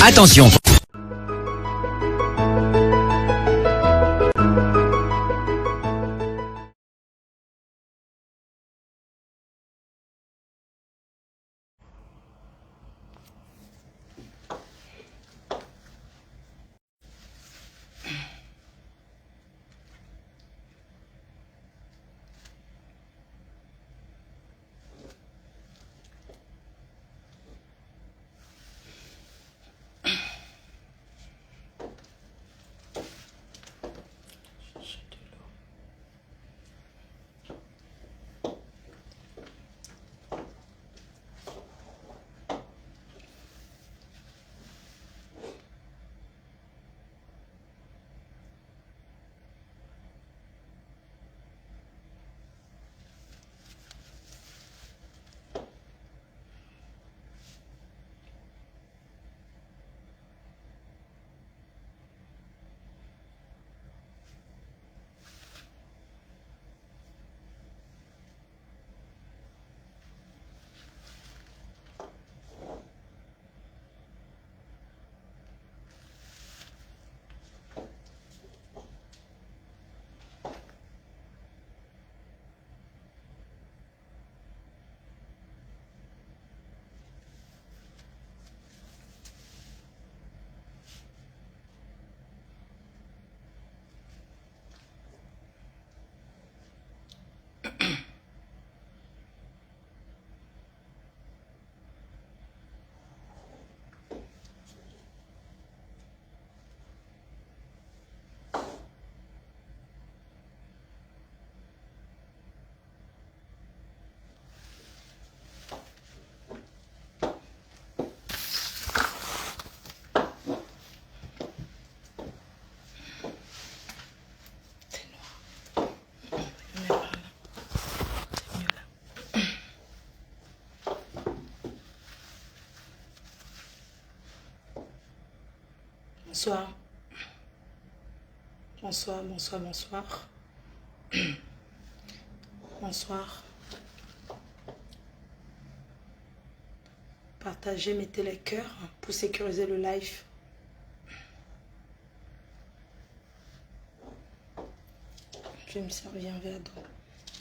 Attention. Bonsoir. Bonsoir, bonsoir, bonsoir. Bonsoir. Partagez, mettez les cœurs pour sécuriser le live. Je vais me servir un verre d'eau.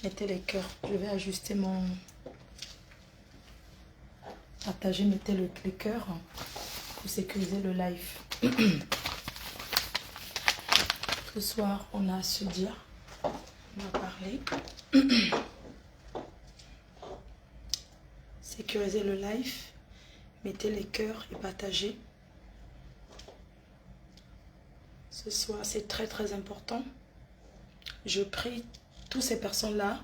Mettez les cœurs. Je vais ajuster mon... Partagez, mettez les cœurs pour sécuriser le live. Ce soir, on a à se dire, on va parler. Sécuriser le live, mettez les cœurs et partagez. Ce soir, c'est très très important. Je prie toutes ces personnes-là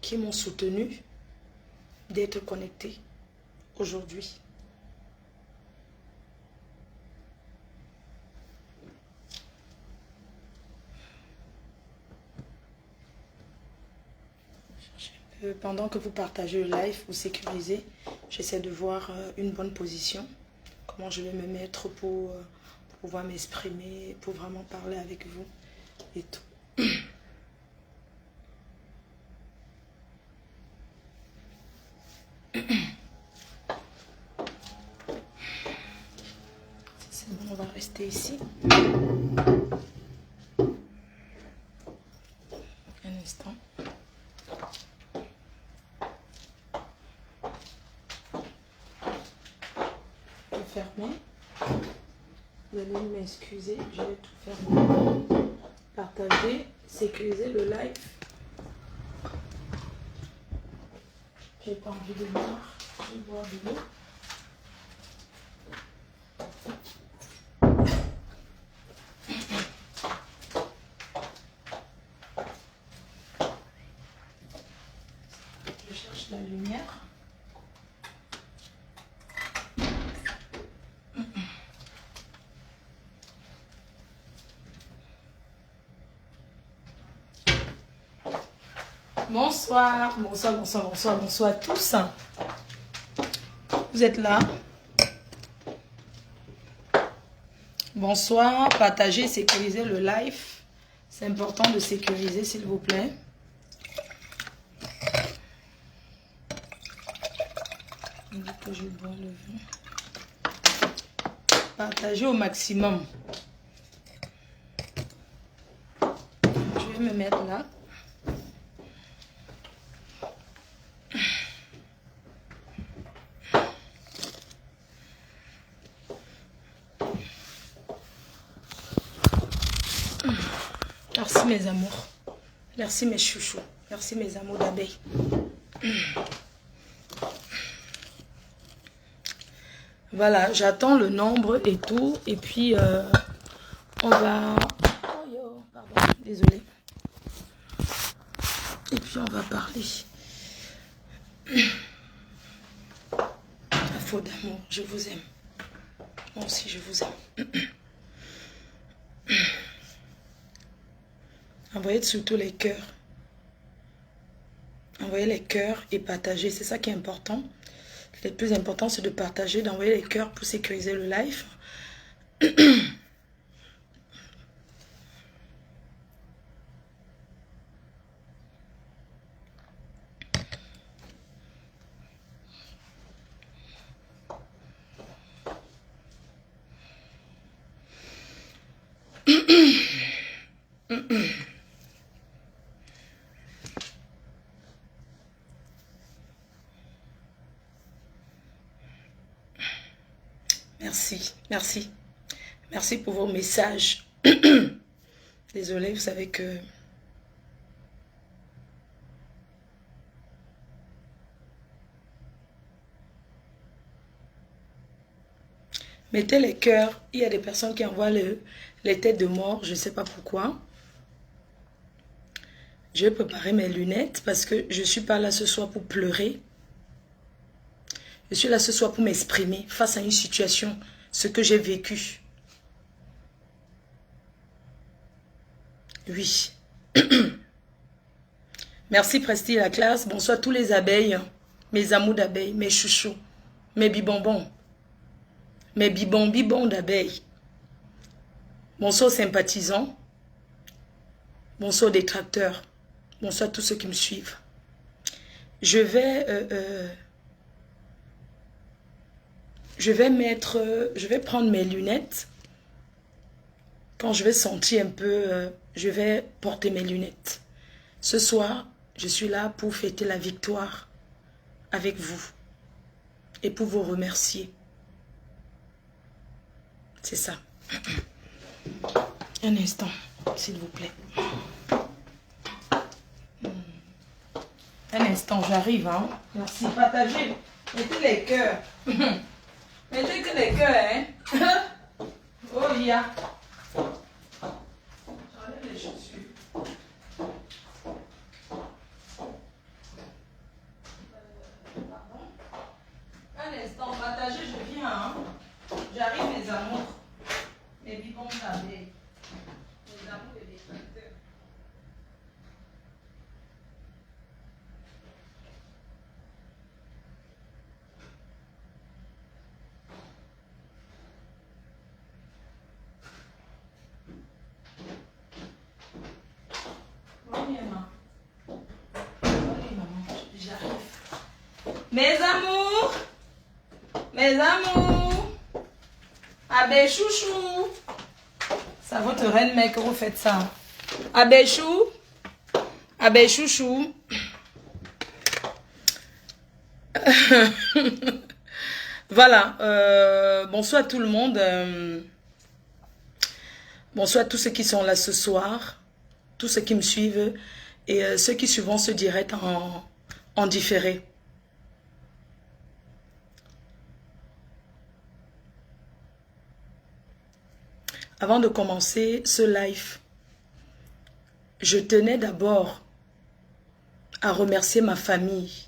qui m'ont soutenu d'être connectées aujourd'hui. Pendant que vous partagez le live, vous sécurisez, j'essaie de voir une bonne position, comment je vais me mettre pour pouvoir m'exprimer, pour vraiment parler avec vous et tout. C'est bon, on va rester ici. Un instant. Fermer. Vous allez m'excuser, je vais tout fermer. Partager, sécuriser le live. J'ai pas envie de boire, je vais boire de l'eau. Je cherche la lumière. Bonsoir, bonsoir, bonsoir, bonsoir, bonsoir à tous. Vous êtes là? Bonsoir, partagez, sécurisez le live. C'est important de sécuriser, s'il vous plaît. Que je bois le vin. Partagez au maximum. Je vais me mettre là. Merci mes amours. Merci mes chouchous. Merci mes amours d'abeilles. Voilà, j'attends le nombre et tout. Et puis, on va... Oh yo, pardon, désolé. Et puis, on va parler. À faute d'amour, je vous aime. Moi aussi, je vous aime. Envoyez surtout les cœurs. Envoyez les cœurs et partagez. C'est ça qui est important. Le plus important, c'est de partager, d'envoyer les cœurs pour sécuriser le live. Merci, merci. Merci pour vos messages. Désolée, vous savez que... Mettez les cœurs. Il y a des personnes qui envoient les têtes de mort. Je ne sais pas pourquoi. Je vais préparer mes lunettes parce que je ne suis pas là ce soir pour pleurer. Je suis là ce soir pour m'exprimer face à une situation, ce que j'ai vécu. Oui. Merci Presti la classe. Bonsoir tous les abeilles, mes amours d'abeilles, mes chouchous, mes bibonbons, mes bibons d'abeilles. Bonsoir aux sympathisants. Bonsoir aux détracteurs. Bonsoir à tous ceux qui me suivent. Je vais prendre mes lunettes. Quand je vais sentir un peu, je vais porter mes lunettes. Ce soir, je suis là pour fêter la victoire avec vous et pour vous remercier. C'est ça. Un instant, s'il vous plaît. Un instant, j'arrive, hein. Merci. Partagez. Mettez les cœurs. Mettez que les cœurs, hein. Oh, yeah. J'enlève les chaussures. Pardon. Un instant, partagez, je viens, hein. J'arrive, mes amours. Mes bibons d'abeilles. Mes amours et les tracteurs. Mes amours, Abbé chouchou, ça votre reine mec que vous faites ça. Abbé chouchou. Voilà, bonsoir tout le monde. Bonsoir à tous ceux qui sont là ce soir, tous ceux qui me suivent et ceux qui suivront ce direct en différé. Avant de commencer ce live, je tenais d'abord à remercier ma famille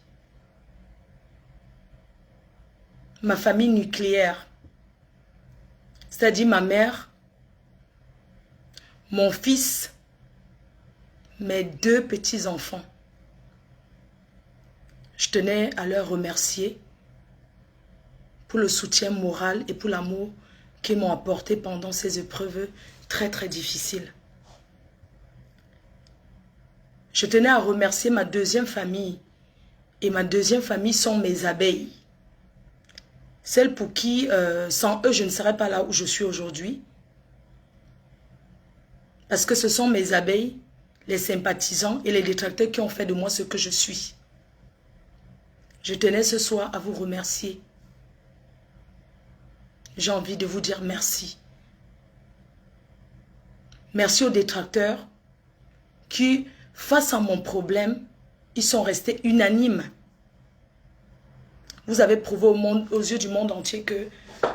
nucléaire, c'est-à-dire ma mère, mon fils, mes 2 petits-enfants. Je tenais à leur remercier pour le soutien moral et pour l'amour qu'ils m'ont apporté pendant ces épreuves très très difficiles. Je tenais à remercier ma 2e famille. Et ma 2e famille sont mes abeilles. Celles pour qui, sans eux, je ne serais pas là où je suis aujourd'hui. Parce que ce sont mes abeilles, les sympathisants et les détracteurs qui ont fait de moi ce que je suis. Je tenais ce soir à vous remercier. J'ai envie de vous dire merci. Merci aux détracteurs qui, face à mon problème, ils sont restés unanimes. Vous avez prouvé aux yeux du monde entier que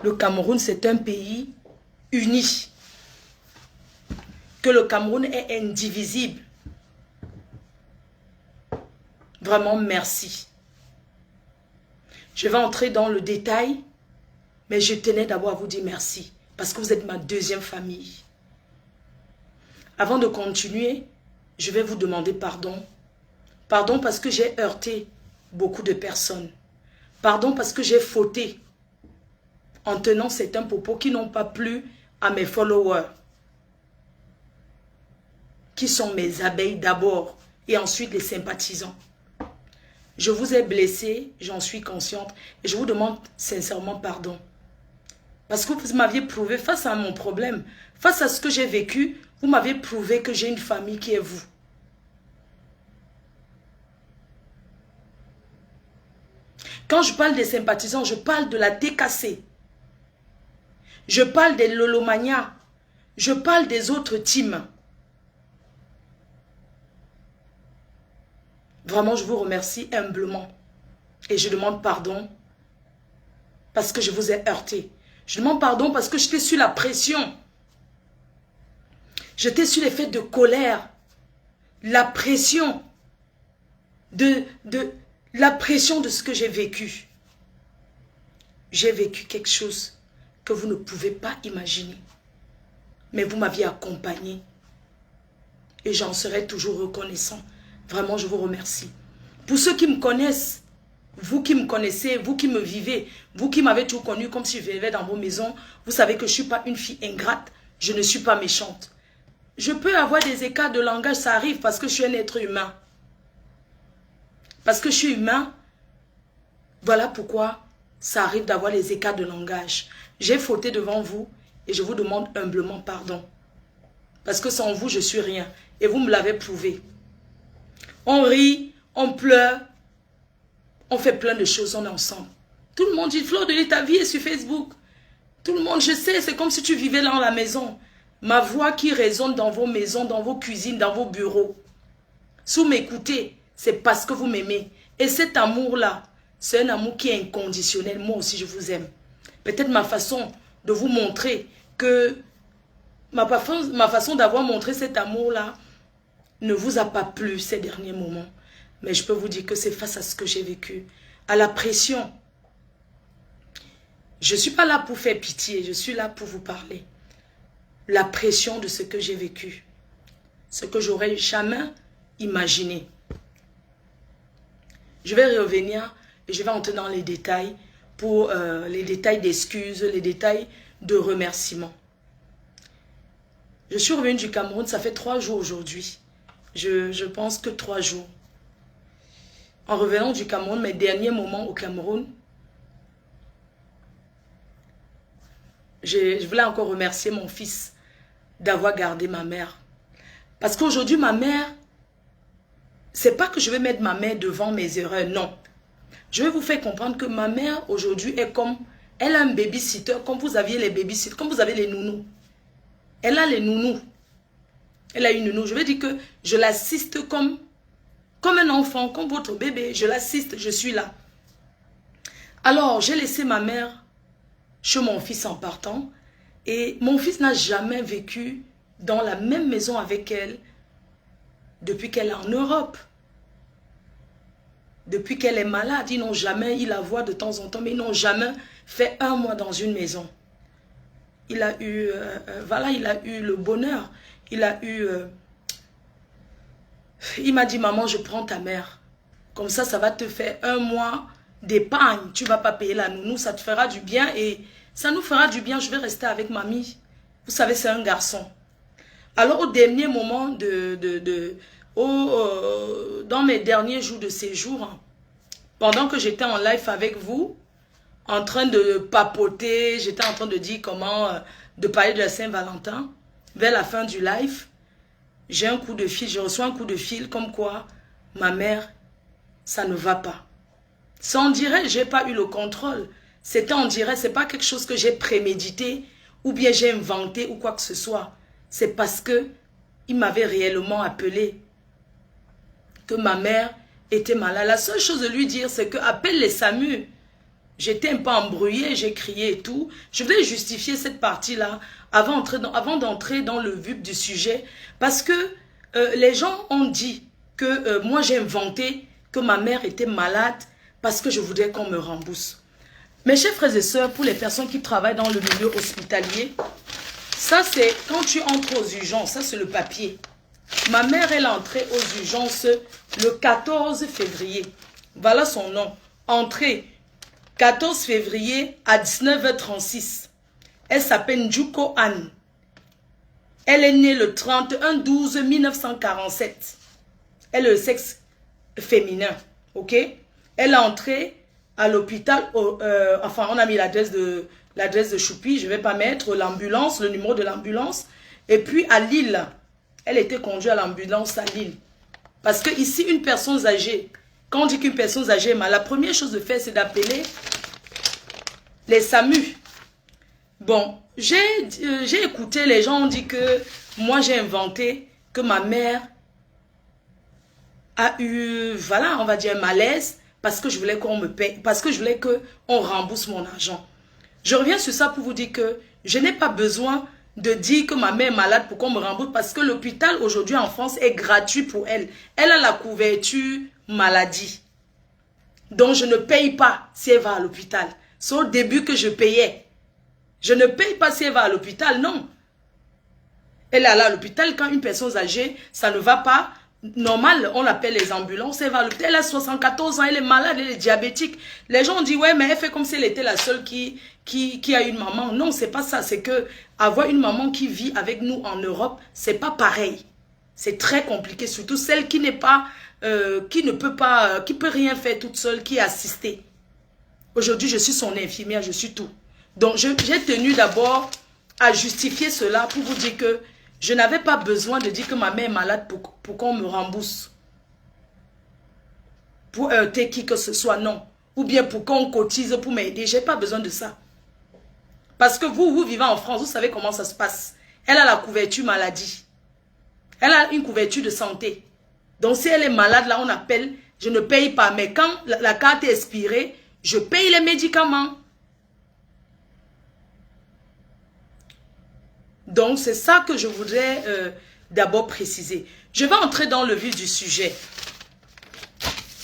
le Cameroun, c'est un pays uni. Que le Cameroun est indivisible. Vraiment, merci. Je vais entrer dans le détail, mais je tenais d'abord à vous dire merci, parce que vous êtes ma deuxième famille. Avant de continuer, je vais vous demander pardon. Pardon parce que j'ai heurté beaucoup de personnes. Pardon parce que j'ai fauté en tenant certains propos qui n'ont pas plu à mes followers, qui sont mes abeilles d'abord et ensuite les sympathisants. Je vous ai blessé, j'en suis consciente et je vous demande sincèrement pardon. Parce que vous m'aviez prouvé face à mon problème, face à ce que j'ai vécu, vous m'avez prouvé que j'ai une famille qui est vous. Quand je parle des sympathisants, je parle de la TKC. Je parle des Lolomania. Je parle des autres teams. Vraiment, je vous remercie humblement. Et je demande pardon parce que je vous ai heurté. Je demande pardon parce que j'étais sur la pression. J'étais sur l'effet de colère. La pression la pression de ce que j'ai vécu. J'ai vécu quelque chose que vous ne pouvez pas imaginer. Mais vous m'aviez accompagné. Et j'en serai toujours reconnaissant. Vraiment, je vous remercie. Pour ceux qui me connaissent, vous qui me connaissez, vous qui me vivez, vous qui m'avez toujours connu comme si je vivais dans vos maisons, vous savez que je ne suis pas une fille ingrate, je ne suis pas méchante. Je peux avoir des écarts de langage, ça arrive parce que je suis un être humain. Parce que je suis humain, voilà pourquoi ça arrive d'avoir les écarts de langage. J'ai fauté devant vous et je vous demande humblement pardon. Parce que sans vous, je suis rien. Et vous me l'avez prouvé. On rit, on pleure, on fait plein de choses, on est ensemble. Tout le monde dit, Fleur de Lys, ta vie est sur Facebook. Tout le monde, je sais, c'est comme si tu vivais là dans la maison. Ma voix qui résonne dans vos maisons, dans vos cuisines, dans vos bureaux. Si vous m'écoutez, c'est parce que vous m'aimez. Et cet amour-là, c'est un amour qui est inconditionnel. Moi aussi, je vous aime. Peut-être ma façon de vous montrer que... Ma façon d'avoir montré cet amour-là ne vous a pas plu ces derniers moments. Mais je peux vous dire que c'est face à ce que j'ai vécu. À la pression. Je ne suis pas là pour faire pitié. Je suis là pour vous parler. La pression de ce que j'ai vécu. Ce que j'aurais jamais imaginé. Je vais revenir et je vais entrer dans les détails pour les détails d'excuses, les détails de remerciements. Je suis revenue du Cameroun, ça fait 3 jours aujourd'hui. Je pense que 3 jours. En revenant du Cameroun, mes derniers moments au Cameroun, je voulais encore remercier mon fils d'avoir gardé ma mère. Parce qu'aujourd'hui, ma mère, c'est pas que je vais mettre ma mère devant mes erreurs, non. Je vais vous faire comprendre que ma mère aujourd'hui est comme, elle a un babysitter, comme vous aviez les babysitters, comme vous avez les nounous. Elle a les nounous. Elle a une nounou. Je vais dire que je l'assiste comme un enfant, comme votre bébé. Je l'assiste, je suis là. Alors, j'ai laissé ma mère chez mon fils en partant. Et mon fils n'a jamais vécu dans la même maison avec elle depuis qu'elle est en Europe. Depuis qu'elle est malade, ils n'ont jamais, ils la voient de temps en temps, mais ils n'ont jamais fait 1 mois dans une maison. Il a eu, voilà, il a eu le bonheur. Il a eu, il m'a dit, maman, je prends ta mère. Comme ça va te faire 1 mois d'épargne. Tu ne vas pas payer la nounou, ça te fera du bien et ça nous fera du bien. Je vais rester avec mamie. Vous savez, c'est un garçon. Alors, au dernier moment dans mes derniers jours de séjour, pendant que j'étais en live avec vous, en train de papoter, j'étais en train de dire comment, de parler de la Saint-Valentin. Vers la fin du live, j'ai un coup de fil, je reçois un coup de fil comme quoi ma mère, ça ne va pas. Ça on dirait, j'ai pas eu le contrôle. C'était on dirait, c'est pas quelque chose que j'ai prémédité ou bien j'ai inventé ou quoi que ce soit. C'est parce que il m'avait réellement appelé que ma mère était malade. La seule chose de lui dire, c'est que appelle les SAMU. J'étais un peu embrouillée, j'ai crié et tout. Je voulais justifier cette partie-là avant d'entrer dans le vif du sujet. Parce que les gens ont dit que moi j'ai inventé que ma mère était malade parce que je voudrais qu'on me rembourse. Mes chers frères et sœurs, pour les personnes qui travaillent dans le milieu hospitalier, ça c'est quand tu entres aux urgences, ça c'est le papier. Ma mère, elle est entrée aux urgences le 14 février. Voilà son nom. Entrée 14 février à 19h36. Elle s'appelle Njuko Anne. Elle est née le 31-12-1947. Elle est le sexe féminin. Ok? Elle est entrée à l'hôpital. Enfin, on a mis l'adresse de Choupi. Je ne vais pas mettre l'ambulance, le numéro de l'ambulance. Et puis à Lille. Elle était conduite à l'ambulance à Lille. Parce que ici, une personne âgée, quand on dit qu'une personne âgée est malade, la première chose de faire, c'est d'appeler les SAMU. Bon, j'ai écouté, les gens ont dit que moi, j'ai inventé que ma mère a eu, voilà, on va dire un malaise parce que je voulais qu'on me paye, parce que je voulais qu'on rembourse mon argent. Je reviens sur ça pour vous dire que je n'ai pas besoin de dire que ma mère est malade pour qu'on me rembourse parce que l'hôpital aujourd'hui en France est gratuit pour elle. Elle a la couverture maladie. Donc je ne paye pas si elle va à l'hôpital. C'est au début que je payais. Je ne paye pas si elle va à l'hôpital, non. Elle est allée à l'hôpital quand une personne âgée, ça ne va pas. Normal, on appelle les ambulances, elle va à l'hôpital, elle a 74 ans, elle est malade, elle est diabétique. Les gens ont dit, ouais, mais elle fait comme si elle était la seule qui a une maman. Non, c'est pas ça, c'est que avoir une maman qui vit avec nous en Europe, c'est pas pareil. C'est très compliqué, surtout celle qui n'est pas, qui ne peut pas, qui peut rien faire toute seule, qui est assistée. Aujourd'hui, je suis son infirmière, je suis tout. Donc, j'ai tenu d'abord à justifier cela pour vous dire que je n'avais pas besoin de dire que ma mère est malade pour qu'on me rembourse. Pour heurter qui que ce soit, non. Ou bien pour qu'on cotise pour m'aider. Je n'ai pas besoin de ça. Parce que vous vivez en France, vous savez comment ça se passe. Elle a la couverture maladie. Elle a une couverture de santé. Donc si elle est malade, là on appelle, je ne paye pas. Mais quand la carte est expirée, je paye les médicaments. Donc, c'est ça que je voudrais d'abord préciser. Je vais entrer dans le vif du sujet.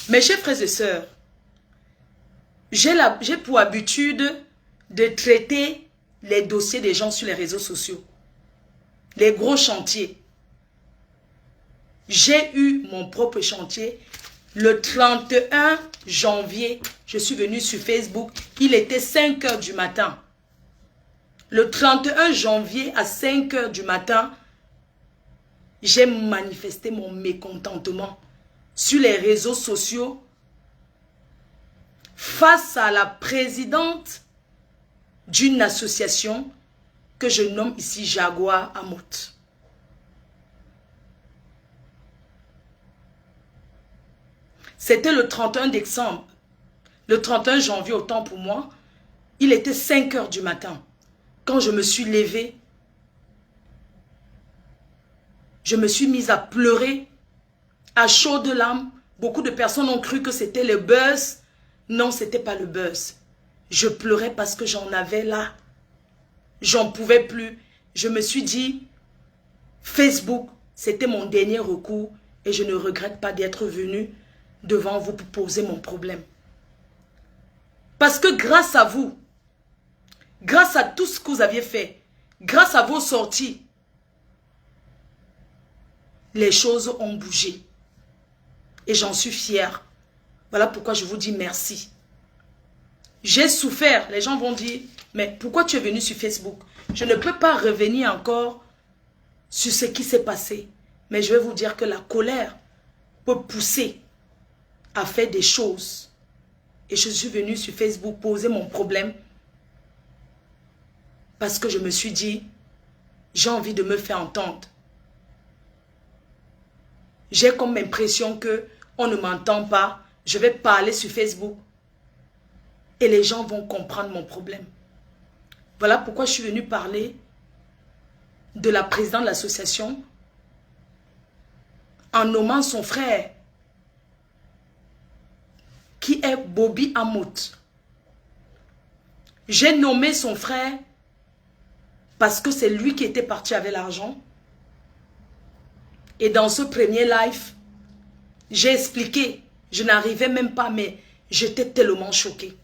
Mes chers frères et sœurs, j'ai pour habitude de traiter les dossiers des gens sur les réseaux sociaux. Les gros chantiers. J'ai eu mon propre chantier. Le 31 janvier, je suis venue sur Facebook. Il était 5 h du matin. Le 31 janvier à 5 h du matin, j'ai manifesté mon mécontentement sur les réseaux sociaux face à la présidente d'une association que je nomme ici Jaguar Amot. C'était le 31 décembre. Le 31 janvier, autant pour moi, il était 5 h du matin. Quand je me suis levée, je me suis mise à pleurer à chaudes larmes. Beaucoup de personnes ont cru que c'était le buzz. Non, ce n'était pas le buzz. Je pleurais parce que j'en avais là. J'en pouvais plus. Je me suis dit, Facebook, c'était mon dernier recours et je ne regrette pas d'être venue devant vous pour poser mon problème. Parce que grâce à vous, grâce à tout ce que vous aviez fait, grâce à vos sorties, les choses ont bougé. Et j'en suis fière. Voilà pourquoi je vous dis merci. J'ai souffert. Les gens vont dire, mais pourquoi tu es venu sur Facebook? Je ne peux pas revenir encore sur ce qui s'est passé. Mais je vais vous dire que la colère peut pousser à faire des choses. Et je suis venue sur Facebook poser mon problème. Parce que je me suis dit, j'ai envie de me faire entendre. J'ai comme l'impression que on ne m'entend pas. Je vais parler sur Facebook. Et les gens vont comprendre mon problème. Voilà pourquoi je suis venue parler de la présidente de l'association en nommant son frère qui est Bobby Amout. J'ai nommé son frère parce que c'est lui qui était parti avec l'argent. Et dans ce premier live, j'ai expliqué, je n'arrivais même pas, mais j'étais tellement choquée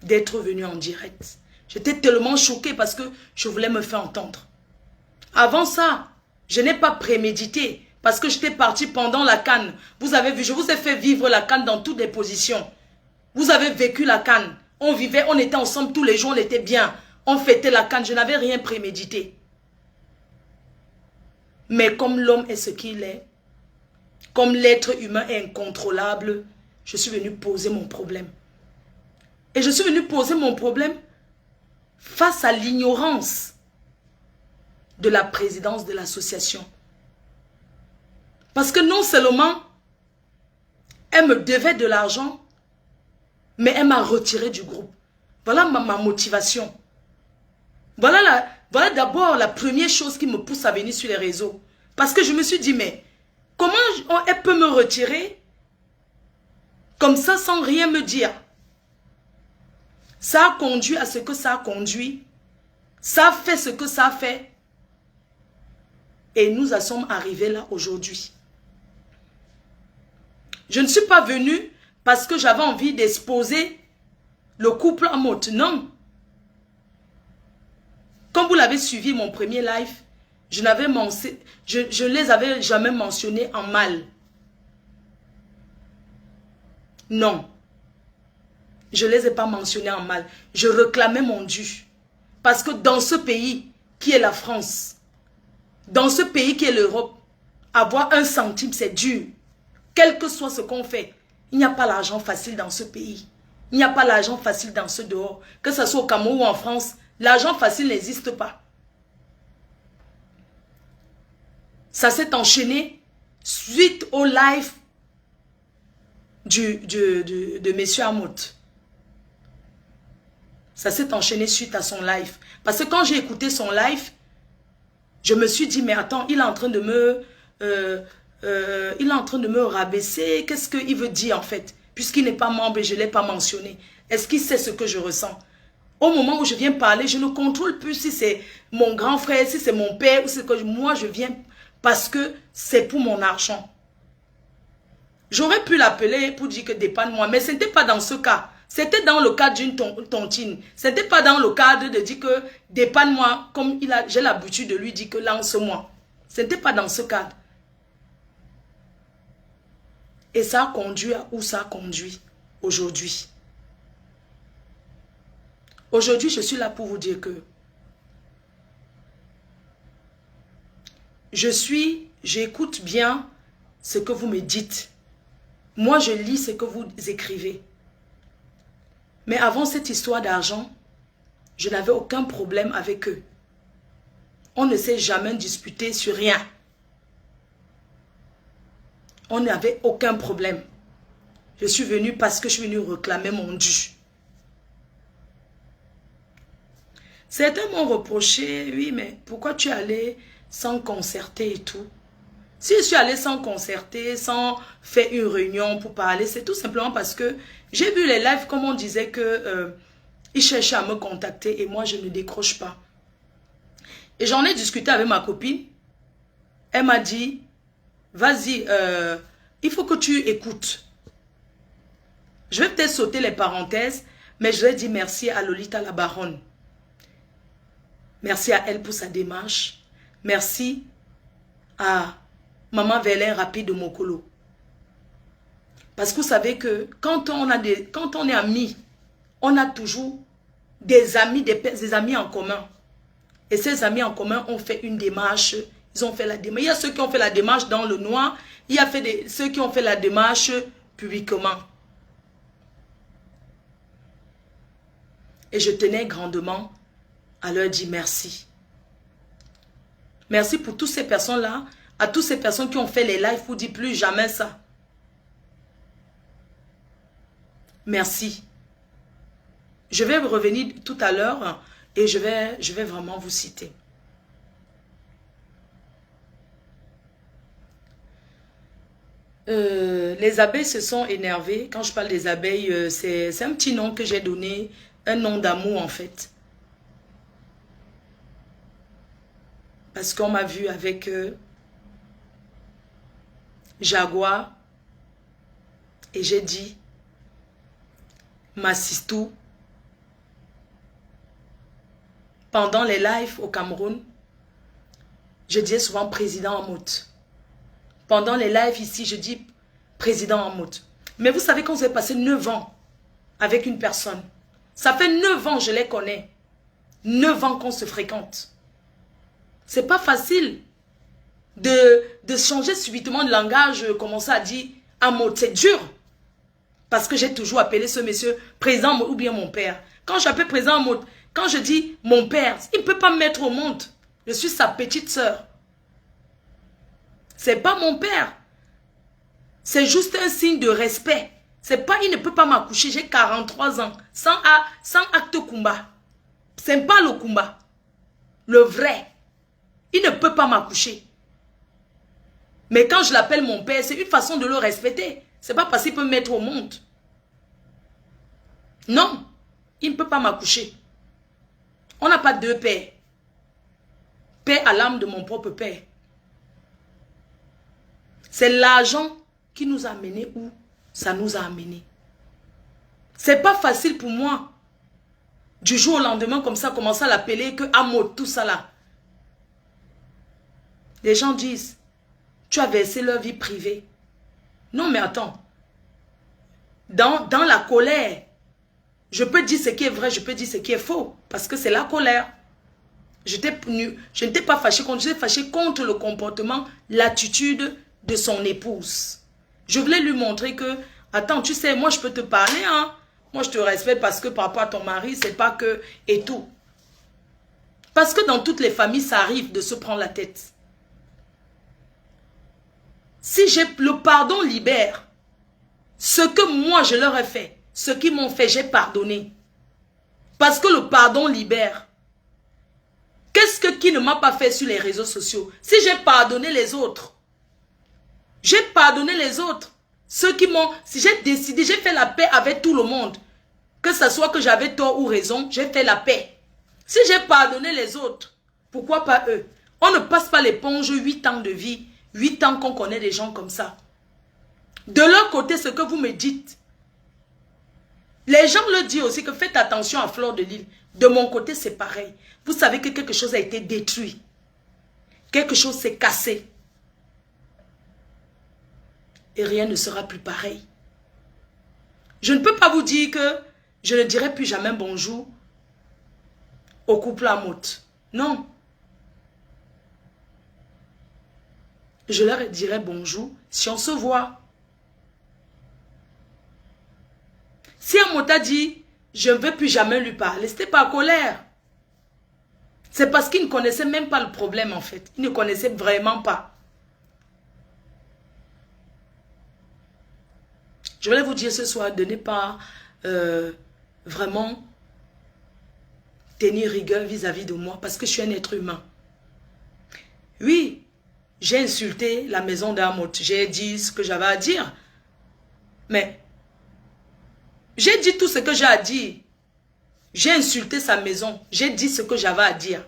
d'être venue en direct. J'étais tellement choquée parce que je voulais me faire entendre. Avant ça, je n'ai pas prémédité parce que j'étais partie pendant la CAN. Vous avez vu, je vous ai fait vivre la CAN dans toutes les positions. Vous avez vécu la CAN. On vivait, on était ensemble tous les jours, on était bien. On fêtait la CAN, je n'avais rien prémédité. Mais comme l'homme est ce qu'il est, comme l'être humain est incontrôlable, je suis venue poser mon problème. Et je suis venue poser mon problème face à l'ignorance de la présidence de l'association. Parce que non seulement elle me devait de l'argent, mais elle m'a retiré du groupe. Voilà ma motivation. Voilà d'abord la première chose qui me pousse à venir sur les réseaux. Parce que je me suis dit, mais comment elle peut me retirer comme ça sans rien me dire? Ça a conduit à ce que ça a conduit. Ça a fait ce que ça a fait. Et nous en sommes arrivés là aujourd'hui. Je ne suis pas venue parce que j'avais envie d'exposer le couple en mode. Non. Comme vous l'avez suivi mon premier live, je les avais jamais mentionnés en mal. Non. Je ne les ai pas mentionnés en mal. Je réclamais mon dû. Parce que dans ce pays qui est la France, dans ce pays qui est l'Europe, avoir 1 centime, c'est dur. Quel que soit ce qu'on fait, il n'y a pas l'argent facile dans ce pays. Il n'y a pas l'argent facile dans ce dehors. Que ce soit au Cameroun ou en France, l'argent facile n'existe pas. Ça s'est enchaîné suite au live de M. Amout. Ça s'est enchaîné suite à son live. Parce que quand j'ai écouté son live, je me suis dit, mais attends, il est en train de me rabaisser. Qu'est-ce qu'il veut dire en fait? Puisqu'il n'est pas membre et je ne l'ai pas mentionné. Est-ce qu'il sait ce que je ressens? Au moment où je viens parler, je ne contrôle plus si c'est mon grand frère, si c'est mon père, ou si que moi je viens parce que c'est pour mon argent. J'aurais pu l'appeler pour dire que dépanne-moi, mais ce n'était pas dans ce cas. C'était dans le cadre d'une tontine. Ce n'était pas dans le cadre de dire que dépanne-moi, comme j'ai l'habitude de lui dire que lance-moi. Ce n'était pas dans ce cadre. Et ça a conduit à où ça a conduit aujourd'hui. Aujourd'hui, je suis là pour vous dire que j'écoute bien ce que vous me dites. Moi, je lis ce que vous écrivez. Mais avant cette histoire d'argent, je n'avais aucun problème avec eux. On ne s'est jamais disputé sur rien. On n'avait aucun problème. Je suis venue parce que je suis venue réclamer mon dû. Certains m'ont reproché, oui, mais pourquoi tu es allé sans concerter et tout? Si je suis allée sans concerter, sans faire une réunion pour parler, c'est tout simplement parce que j'ai vu les lives comme on disait que ils cherchaient à me contacter et moi je ne décroche pas. Et j'en ai discuté avec ma copine. Elle m'a dit, vas-y, il faut que tu écoutes. Je vais peut-être sauter les parenthèses, mais je vais dire merci à Lolita la Baronne. Merci à elle pour sa démarche. Merci à Maman Vélin Rapide de Mokolo. Parce que vous savez que quand on est amis, on a toujours des amis, des amis en commun. Et ces amis en commun ont fait une démarche. Ils ont fait la démarche. Il y a ceux qui ont fait la démarche dans le noir. Il y a ceux qui ont fait la démarche publiquement. Et je tenais grandement à leur dire merci. Merci pour toutes ces personnes-là, à toutes ces personnes qui ont fait les lives pour dire plus jamais ça. Merci. Je vais revenir tout à l'heure et je vais vraiment vous citer. Les abeilles se sont énervées. Quand je parle des abeilles, c'est un petit nom que j'ai donné, un nom d'amour en fait. Parce qu'on m'a vu avec Jaguar et j'ai dit Massistou. Pendant les lives au Cameroun, je disais souvent président en moute. Pendant les lives ici, je dis président en moute. Mais vous savez, quand vous avez passé 9 ans avec une personne, ça fait 9 ans, je les connais. 9 ans qu'on se fréquente. C'est pas facile de changer subitement de langage, commencer à dire en moute. C'est dur. Parce que j'ai toujours appelé ce monsieur président ou bien mon père. Quand j'appelle président en moute, quand je dis mon père, il ne peut pas me mettre au monde. Je suis sa petite sœur. C'est pas mon père. C'est juste un signe de respect. C'est pas, il ne peut pas m'accoucher. J'ai 43 ans. Sans acte Kumba. C'est pas le Kumba. Le vrai. Il ne peut pas m'accoucher. Mais quand je l'appelle mon père, c'est une façon de le respecter. C'est pas parce qu'il peut me mettre au monde. Non. Il ne peut pas m'accoucher. On n'a pas deux pères. Père à l'âme de mon propre père. C'est l'argent qui nous a amenés où ça nous a amenés. C'est pas facile pour moi. Du jour au lendemain, comme ça, commencer à l'appeler que Amo, tout ça là. Les gens disent, tu as versé leur vie privée. Non, mais attends. Dans la colère, je peux dire ce qui est vrai, je peux dire ce qui est faux. Parce que c'est la colère. Je n'étais pas fâché contre, j'étais fâché contre le comportement, l'attitude de son épouse. Je voulais lui montrer que, attends, tu sais, moi je peux te parler, hein. Moi je te respecte parce que par rapport à ton mari, c'est pas que, et tout. Parce que dans toutes les familles, ça arrive de se prendre la tête. Si j'ai le pardon libère, ce que moi je leur ai fait, ce qu'ils m'ont fait, j'ai pardonné. Parce que le pardon libère. Qu'est-ce qui ne m'a pas fait sur les réseaux sociaux? Si j'ai pardonné les autres, j'ai pardonné les autres. Ceux qui m'ont... Si j'ai décidé, j'ai fait la paix avec tout le monde. Que ce soit que j'avais tort ou raison, j'ai fait la paix. Si j'ai pardonné les autres, pourquoi pas eux? On ne passe pas l'éponge 8 ans de vie. 8 ans qu'on connaît des gens comme ça. De leur côté, ce que vous me dites, les gens le disent aussi que faites attention à Fleur de Lys. De mon côté, c'est pareil. Vous savez que quelque chose a été détruit. Quelque chose s'est cassé. Et rien ne sera plus pareil. Je ne peux pas vous dire que je ne dirai plus jamais bonjour au couple Amout. Non. Je leur dirai bonjour si on se voit. Si Amout a dit, je ne veux plus jamais lui parler, ce n'était pas colère. C'est parce qu'il ne connaissait même pas le problème en fait. Il ne connaissait vraiment pas. Je voulais vous dire ce soir de ne pas vraiment tenir rigueur vis-à-vis de moi parce que je suis un être humain. Oui, j'ai insulté la maison d'Amout. J'ai dit ce que j'avais à dire. Mais j'ai dit tout ce que j'ai à dire. J'ai insulté sa maison. J'ai dit ce que j'avais à dire.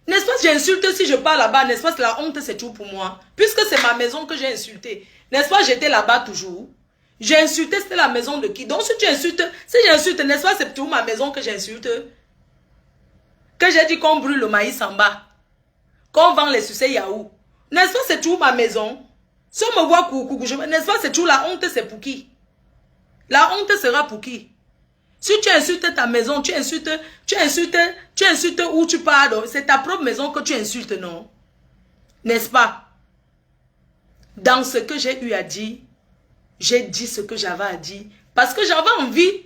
N'est-ce pas, j'insulte si je pars là-bas. N'est-ce pas, la honte, c'est tout pour moi. Puisque c'est ma maison que j'ai insulté. N'est-ce pas, j'étais là-bas toujours. J'ai insulté, c'était la maison de qui? Donc si tu insultes, si j'insulte, n'est-ce pas, c'est toujours ma maison que j'insulte. Que j'ai dit qu'on brûle le maïs en bas. Qu'on vend les sucets Yahoo. N'est-ce pas, c'est toujours ma maison. Si on me voit coucou, n'est-ce pas, c'est toujours la honte, c'est pour qui? La honte sera pour qui? Si tu insultes ta maison, tu insultes où tu pars. C'est ta propre maison que tu insultes, non? N'est-ce pas? Dans ce que j'ai eu à dire, j'ai dit ce que j'avais à dire. Parce que j'avais envie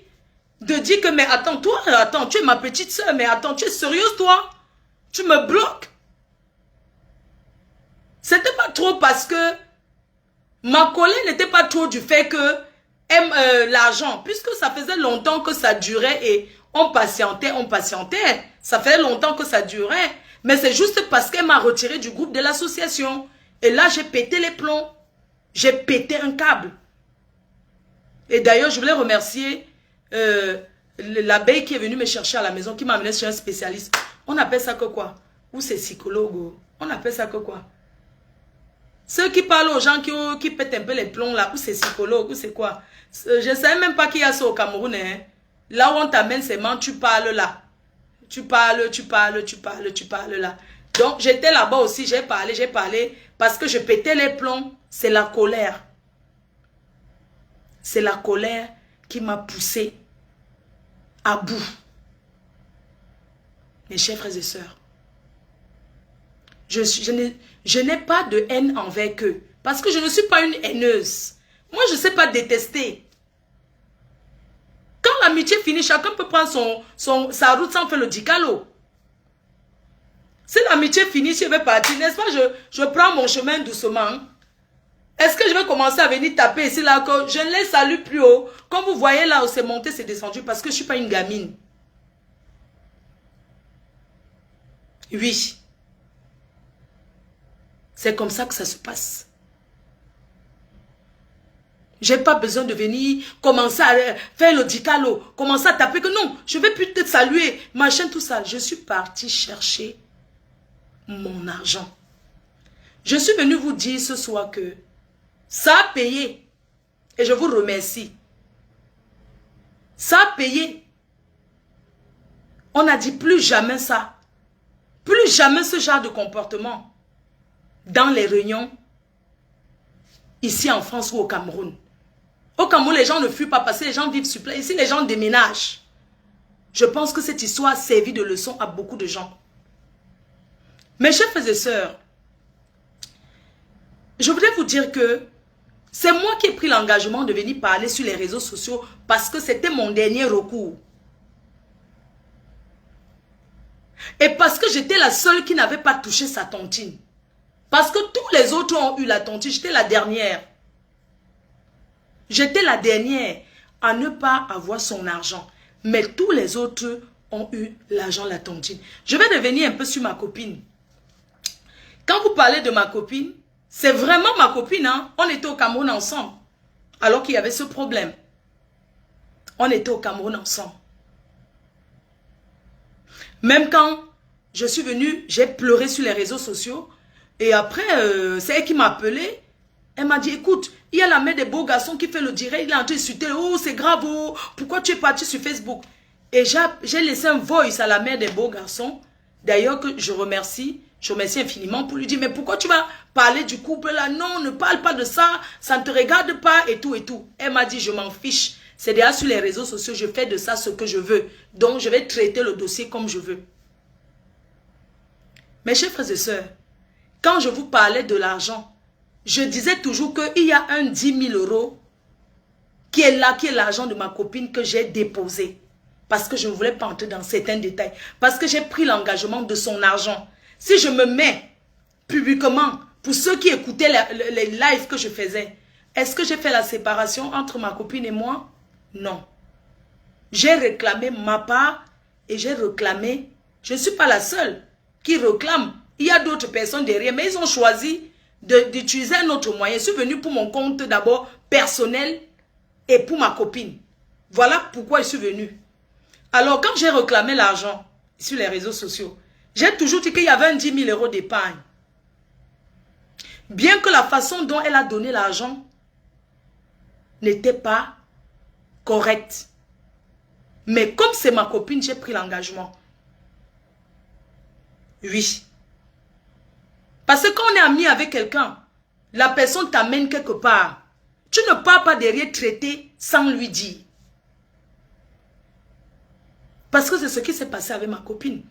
De dire que, mais attends, toi, attends, tu es ma petite soeur, mais attends, tu es sérieuse, toi? Tu me bloques? C'était pas trop parce que ma colère n'était pas trop du fait que l'argent, puisque ça faisait longtemps que ça durait et on patientait. Ça fait longtemps que ça durait. Mais c'est juste parce qu'elle m'a retiré du groupe de l'association. Et là, j'ai pété les plombs. J'ai pété un câble. Et d'ailleurs, je voulais remercier l'abeille qui est venue me chercher à la maison, qui m'a amené chez un spécialiste. On appelle ça que quoi? Ou c'est psychologue? On appelle ça que quoi? Ceux qui parlent aux gens qui pètent un peu les plombs là, ou c'est psychologue, ou c'est quoi? Je ne savais même pas qu'il y a ça au Cameroun. Hein. Là où on t'amène ses mains, tu parles là. Tu parles là. Donc j'étais là-bas aussi, j'ai parlé, parce que je pétais les plombs. C'est la colère. C'est la colère qui m'a poussé à bout. Mes chers frères et sœurs, je n'ai pas de haine envers eux. Parce que je ne suis pas une haineuse. Moi, je ne sais pas détester. Quand l'amitié finit, chacun peut prendre sa route sans faire le dicalo. Si l'amitié finit, si je vais partir, n'est-ce pas, je prends mon chemin doucement. Est-ce que je vais commencer à venir taper ici, là, que je ne les salue plus haut. Comme vous voyez là où c'est monté, c'est descendu, parce que je ne suis pas une gamine. Oui. C'est comme ça que ça se passe. Je n'ai pas besoin de venir commencer à faire le dicalo, commencer à taper que non, je ne vais plus te saluer, machin, tout ça. Je suis partie chercher mon argent. Je suis venue vous dire ce soir que ça a payé. Et je vous remercie. Ça a payé. On a dit plus jamais ça. Plus jamais ce genre de comportement. Dans les réunions. Ici en France ou au Cameroun. Au Cameroun, les gens ne fuient pas parce que les gens vivent sur place. Ici, les gens déménagent. Je pense que cette histoire a servi de leçon à beaucoup de gens. Mes chers frères et sœurs, je voudrais vous dire que c'est moi qui ai pris l'engagement de venir parler sur les réseaux sociaux parce que c'était mon dernier recours. Et parce que j'étais la seule qui n'avait pas touché sa tontine. Parce que tous les autres ont eu la tontine, j'étais la dernière. J'étais la dernière à ne pas avoir son argent. Mais tous les autres ont eu l'argent, la tontine. Je vais revenir un peu sur ma copine. Quand vous parlez de ma copine, c'est vraiment ma copine. Hein? On était au Cameroun ensemble. Alors qu'il y avait ce problème. On était au Cameroun ensemble. Même quand je suis venue, j'ai pleuré sur les réseaux sociaux. Et après, c'est elle qui m'a appelé. Elle m'a dit, écoute, il y a la mère des beaux garçons qui fait le direct. Il est en train de chuter. Oh, c'est grave. Oh, pourquoi tu es parti sur Facebook? Et j'ai laissé un voice à la mère des beaux garçons. D'ailleurs, que je remercie. Je remercie infiniment pour lui dire, mais pourquoi tu vas parler du couple là? Non, ne parle pas de ça. Ça ne te regarde pas et tout et tout. Elle m'a dit, je m'en fiche. C'est déjà sur les réseaux sociaux, je fais de ça ce que je veux. Donc, je vais traiter le dossier comme je veux. Mes chers frères et sœurs, quand je vous parlais de l'argent, je disais toujours qu'il y a un 10 000 € qui est là, qui est l'argent de ma copine que j'ai déposé. Parce que je ne voulais pas entrer dans certains détails. Parce que j'ai pris l'engagement de son argent. Si je me mets publiquement, pour ceux qui écoutaient les lives que je faisais, est-ce que j'ai fait la séparation entre ma copine et moi? Non. J'ai réclamé ma part et j'ai réclamé, je ne suis pas la seule qui réclame. Il y a d'autres personnes derrière, mais ils ont choisi d'utiliser un autre moyen. Je suis venue pour mon compte d'abord personnel et pour ma copine. Voilà pourquoi je suis venue. Alors, quand j'ai réclamé l'argent sur les réseaux sociaux, j'ai toujours dit qu'il y avait un 10 000 € d'épargne. Bien que la façon dont elle a donné l'argent n'était pas correcte. Mais comme c'est ma copine, j'ai pris l'engagement. Oui. Parce que quand on est ami avec quelqu'un, la personne t'amène quelque part. Tu ne pars pas derrière traiter sans lui dire. Parce que c'est ce qui s'est passé avec ma copine.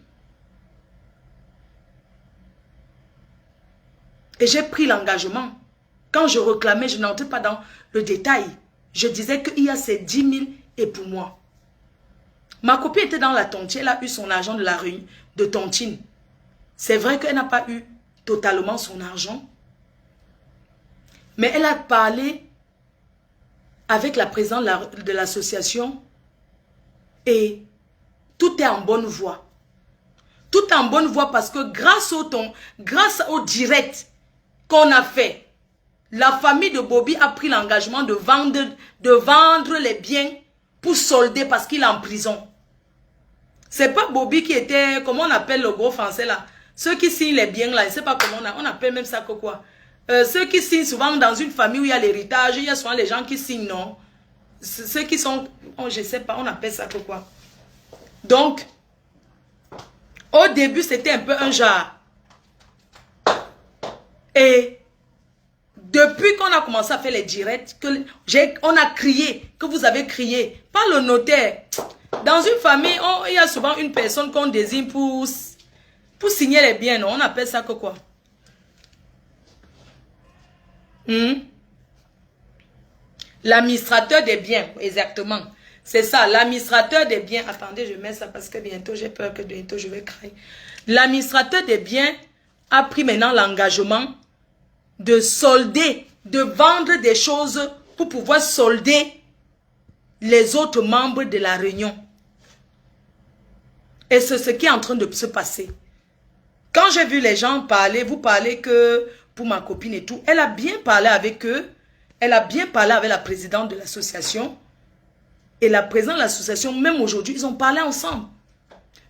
Et j'ai pris l'engagement. Quand je réclamais, je n'entrais pas dans le détail. Je disais qu'il y a ces 10 000 et pour moi. Ma copine était dans la tontine, elle a eu son argent de la rue, de tontine. C'est vrai qu'elle n'a pas eu totalement son argent. Mais elle a parlé avec la présidente de l'association et tout est en bonne voie. Tout est en bonne voie parce que grâce au direct qu'on a fait, la famille de Bobby a pris l'engagement de vendre les biens pour solder parce qu'il est en prison. C'est pas Bobby qui était, comment on appelle le gros français là, ceux qui signent les biens là, je ne sais pas comment on appelle même ça que quoi. Ceux qui signent souvent dans une famille où il y a l'héritage, il y a souvent les gens qui signent, non. Ceux qui sont, oh, je ne sais pas, on appelle ça que quoi. Donc, au début c'était un peu un genre. Et depuis qu'on a commencé à faire les directs, on a crié, que vous avez crié, pas le notaire. Dans une famille, il y a souvent une personne qu'on désigne pour signer les biens, non? On appelle ça que quoi? L'administrateur des biens, exactement. C'est ça, l'administrateur des biens. Attendez, je mets ça parce que bientôt, j'ai peur que bientôt je vais créer. L'administrateur des biens a pris maintenant l'engagement de solder, de vendre des choses pour pouvoir solder les autres membres de la réunion. Et c'est ce qui est en train de se passer. Quand j'ai vu les gens parler, vous parlez que pour ma copine et tout, elle a bien parlé avec eux, elle a bien parlé avec la présidente de l'association, et la présidente de l'association, même aujourd'hui, ils ont parlé ensemble.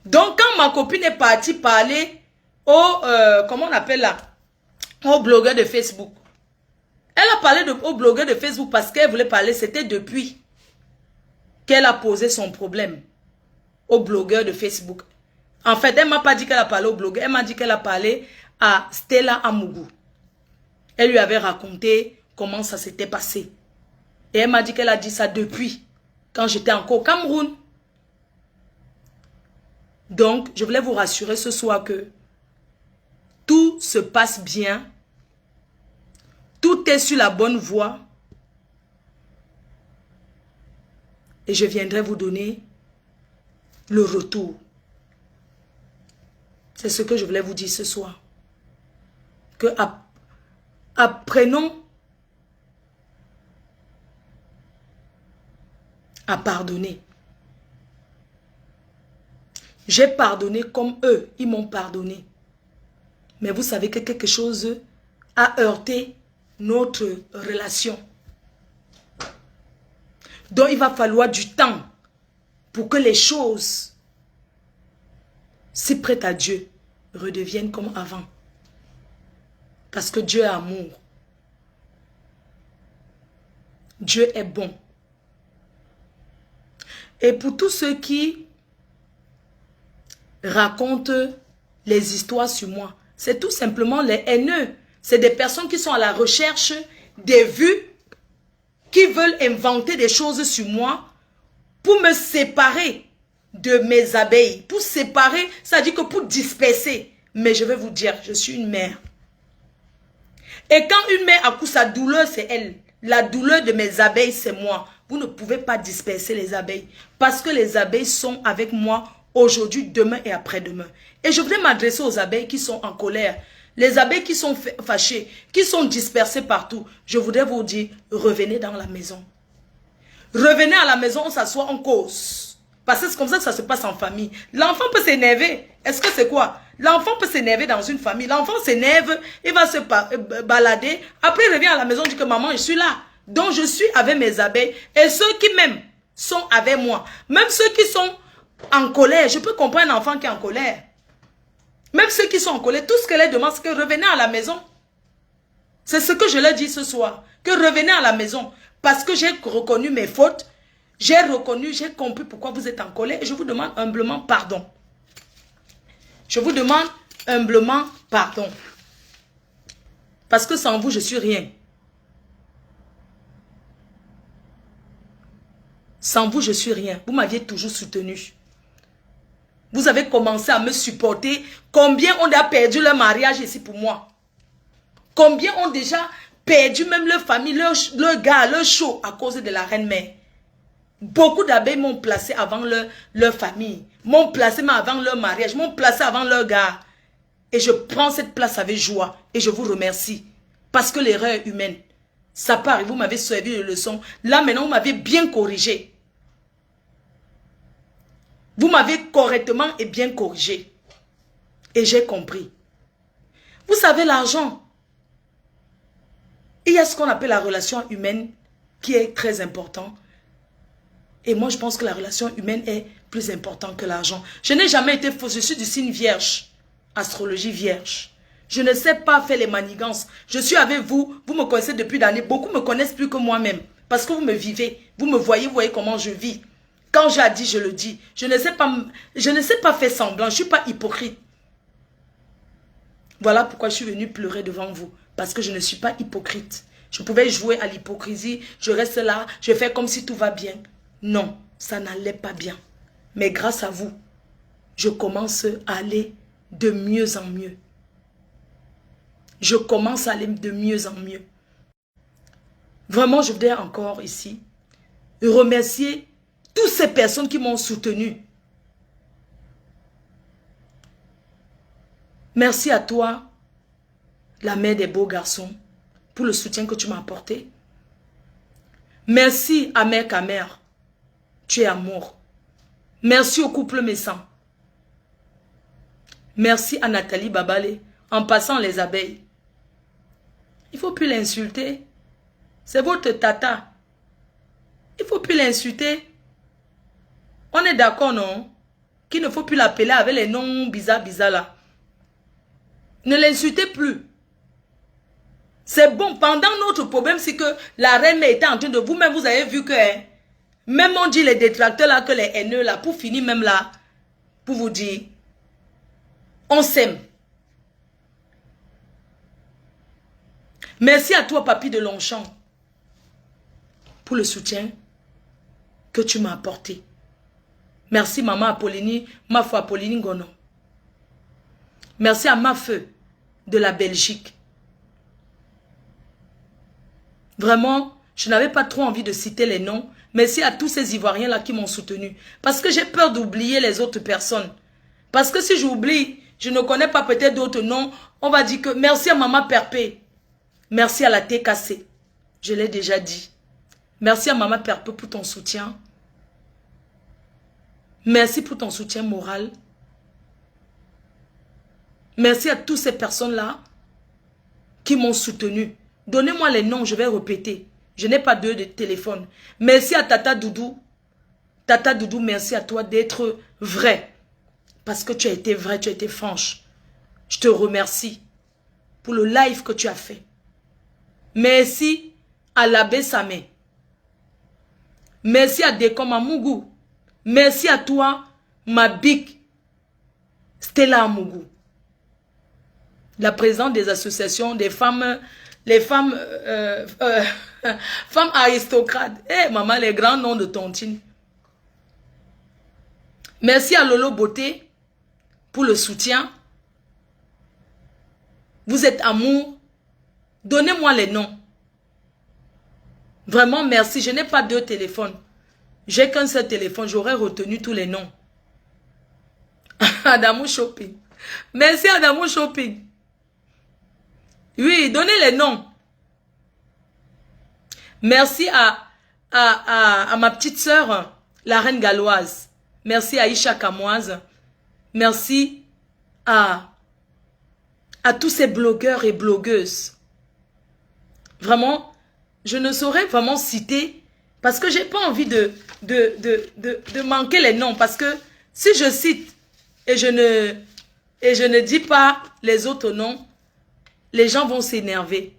Donc, quand ma copine est partie parler comment on appelle là, au blogueur de Facebook, elle a parlé au blogueur de Facebook parce qu'elle voulait parler, c'était depuis qu'elle a posé son problème au blogueur de Facebook. En fait, elle ne m'a pas dit qu'elle a parlé au blogueur, elle m'a dit qu'elle a parlé à Stella Amougou. Elle lui avait raconté comment ça s'était passé. Et elle m'a dit qu'elle a dit ça depuis, quand j'étais encore au Cameroun. Donc, je voulais vous rassurer ce soir que tout se passe bien. Tout est sur la bonne voie. Et je viendrai vous donner le retour. C'est ce que je voulais vous dire ce soir. Que apprenons à pardonner. J'ai pardonné comme eux, ils m'ont pardonné. Mais vous savez que quelque chose a heurté notre relation. Donc il va falloir du temps pour que les choses, si prêtes à Dieu, redeviennent comme avant. Parce que Dieu est amour. Dieu est bon. Et pour tous ceux qui racontent les histoires sur moi, c'est tout simplement les haineux. C'est des personnes qui sont à la recherche des vues, qui veulent inventer des choses sur moi pour me séparer de mes abeilles. Pour séparer, ça dit que pour disperser. Mais je vais vous dire, je suis une mère. Et quand une mère accouche, sa douleur, c'est elle. La douleur de mes abeilles, c'est moi. Vous ne pouvez pas disperser les abeilles. Parce que les abeilles sont avec moi aujourd'hui, demain et après-demain. Et je voudrais m'adresser aux abeilles qui sont en colère. Les abeilles qui sont fâchées, qui sont dispersées partout. Je voudrais vous dire, revenez dans la maison. Revenez à la maison, on s'assoit, on cause. Parce que c'est comme ça que ça se passe en famille. L'enfant peut s'énerver. Est-ce que c'est quoi? L'enfant peut s'énerver dans une famille. L'enfant s'énerve, il va se balader. Après, il revient à la maison, il dit que maman, je suis là. Donc, je suis avec mes abeilles. Et ceux qui même sont avec moi, même ceux qui sont en colère, je peux comprendre un enfant qui est en colère. Même ceux qui sont en colère, tout ce que les demande, c'est que revenez à la maison. C'est ce que je leur dis ce soir. Que revenez à la maison. Parce que j'ai reconnu mes fautes. J'ai reconnu, j'ai compris pourquoi vous êtes en colère. Et je vous demande humblement pardon. Je vous demande humblement pardon. Parce que sans vous, je suis rien. Sans vous, je suis rien. Vous m'aviez toujours soutenu. Vous avez commencé à me supporter. Combien ont déjà perdu leur mariage ici pour moi? Combien ont déjà perdu même leur famille, leur gars, leur show à cause de la reine-mère? Beaucoup d'abeilles m'ont placé avant leur famille, m'ont placé avant leur mariage, m'ont placé avant leur gars. Et je prends cette place avec joie et je vous remercie. Parce que l'erreur est humaine. Ça part, vous m'avez servi de leçon. Là maintenant, vous m'avez bien corrigé. Vous m'avez correctement et bien corrigé. Et j'ai compris. Vous savez, l'argent, il y a ce qu'on appelle la relation humaine qui est très important. Et moi, je pense que la relation humaine est plus importante que l'argent. Je n'ai jamais été fausse. Je suis du signe vierge. Astrologie vierge. Je ne sais pas faire les manigances. Je suis avec vous. Vous me connaissez depuis d'années. Beaucoup me connaissent plus que moi-même. Parce que vous me vivez. Vous me voyez, vous voyez comment je vis. Quand j'ai dit, je le dis. Je ne sais pas faire semblant. Je ne suis pas hypocrite. Voilà pourquoi je suis venue pleurer devant vous. Parce que je ne suis pas hypocrite. Je pouvais jouer à l'hypocrisie. Je reste là. Je fais comme si tout va bien. Non, ça n'allait pas bien. Mais grâce à vous, je commence à aller de mieux en mieux. Je commence à aller de mieux en mieux. Vraiment, je voudrais encore ici remercier toutes ces personnes qui m'ont soutenu. Merci à toi, la mère des beaux garçons, pour le soutien que tu m'as apporté. Merci à Mère Kamer. Tu es amour. Merci au couple Messan. Merci à Nathalie Babale. En passant les abeilles. Il ne faut plus l'insulter. C'est votre tata. Il ne faut plus l'insulter. On est d'accord, non? Qu'il ne faut plus l'appeler avec les noms bizarres là. Ne l'insultez plus. C'est bon. Pendant notre problème, c'est que la reine était en train de... Vous-même, vous avez vu que... même on dit les détracteurs là, que les haineux là, pour finir même là, pour vous dire, on s'aime. Merci à toi, Papy de Longchamp, pour le soutien que tu m'as apporté. Merci, Maman Apollinie, ma foi Apollinie Gono. Merci à ma feu de la Belgique. Vraiment, je n'avais pas trop envie de citer les noms. Merci à tous ces Ivoiriens-là qui m'ont soutenu. Parce que j'ai peur d'oublier les autres personnes. Parce que si j'oublie, je ne connais pas peut-être d'autres noms, on va dire que merci à Maman Perpé. Merci à la TKC. Je l'ai déjà dit. Merci à Maman Perpé pour ton soutien. Merci pour ton soutien moral. Merci à toutes ces personnes-là qui m'ont soutenu. Donnez-moi les noms, je vais répéter. Je n'ai pas de téléphone. Merci à Tata Doudou. Tata Doudou, merci à toi d'être vrai. Parce que tu as été vrai, tu as été franche. Je te remercie pour le live que tu as fait. Merci à l'abbé Samé. Merci à Dekom Amougou. Merci à toi, ma big Stella Amougou. La présidente des associations des femmes, les femmes, femmes aristocrates. Eh, maman, les grands noms de tontine. Merci à Lolo Beauté pour le soutien. Vous êtes amour. Donnez-moi les noms. Vraiment, merci. Je n'ai pas deux téléphones. J'ai qu'un seul téléphone. J'aurais retenu tous les noms. Adamou Shopping. Merci Adamou Shopping. Oui, donnez les noms. Merci à ma petite sœur, la reine galloise. Merci à Isha Kamoise. Merci à tous ces blogueurs et blogueuses. Vraiment, je ne saurais vraiment citer parce que j'ai pas envie de manquer les noms. Parce que si je cite et je ne dis pas les autres noms, les gens vont s'énerver.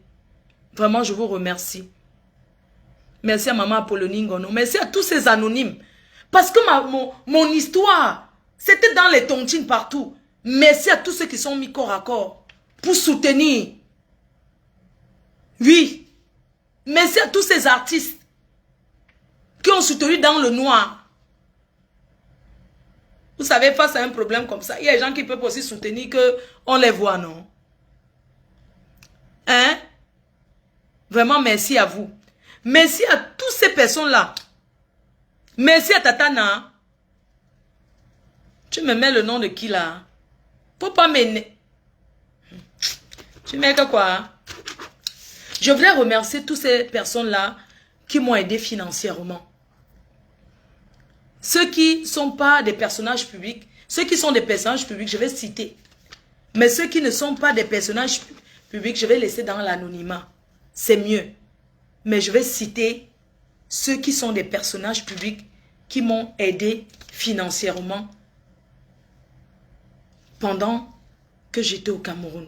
Vraiment, je vous remercie. Merci à Maman Apollonie Ngono. Merci à tous ces anonymes. Parce que mon histoire, c'était dans les tontines partout. Merci à tous ceux qui sont mis corps à corps pour soutenir. Oui. Merci à tous ces artistes qui ont soutenu dans le noir. Vous savez, face à un problème comme ça, il y a des gens qui peuvent aussi soutenir qu'on les voit, non? Hein? Vraiment, merci à vous. Merci à toutes ces personnes-là Merci à Tatana. Tu me mets le nom de qui là? Faut pas m'énerver. Tu mets que quoi? Je voudrais remercier toutes ces personnes-là qui m'ont aidé financièrement. Ceux qui ne sont pas des personnages publics, ceux qui sont des personnages publics, je vais citer. Mais ceux qui ne sont pas des personnages publics, je vais laisser dans l'anonymat. C'est mieux. Mais je vais citer ceux qui sont des personnages publics qui m'ont aidé financièrement pendant que j'étais au Cameroun.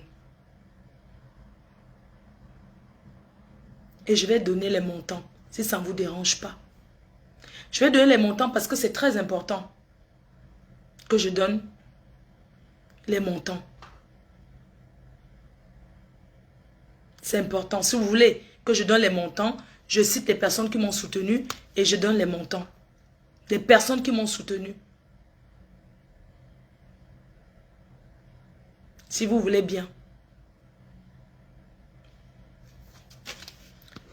Et je vais donner les montants, si ça ne vous dérange pas. Je vais donner les montants parce que c'est très important que je donne les montants. C'est important. Si vous voulez que je donne les montants, je cite les personnes qui m'ont soutenu et je donne les montants. Des personnes qui m'ont soutenu. Si vous voulez bien.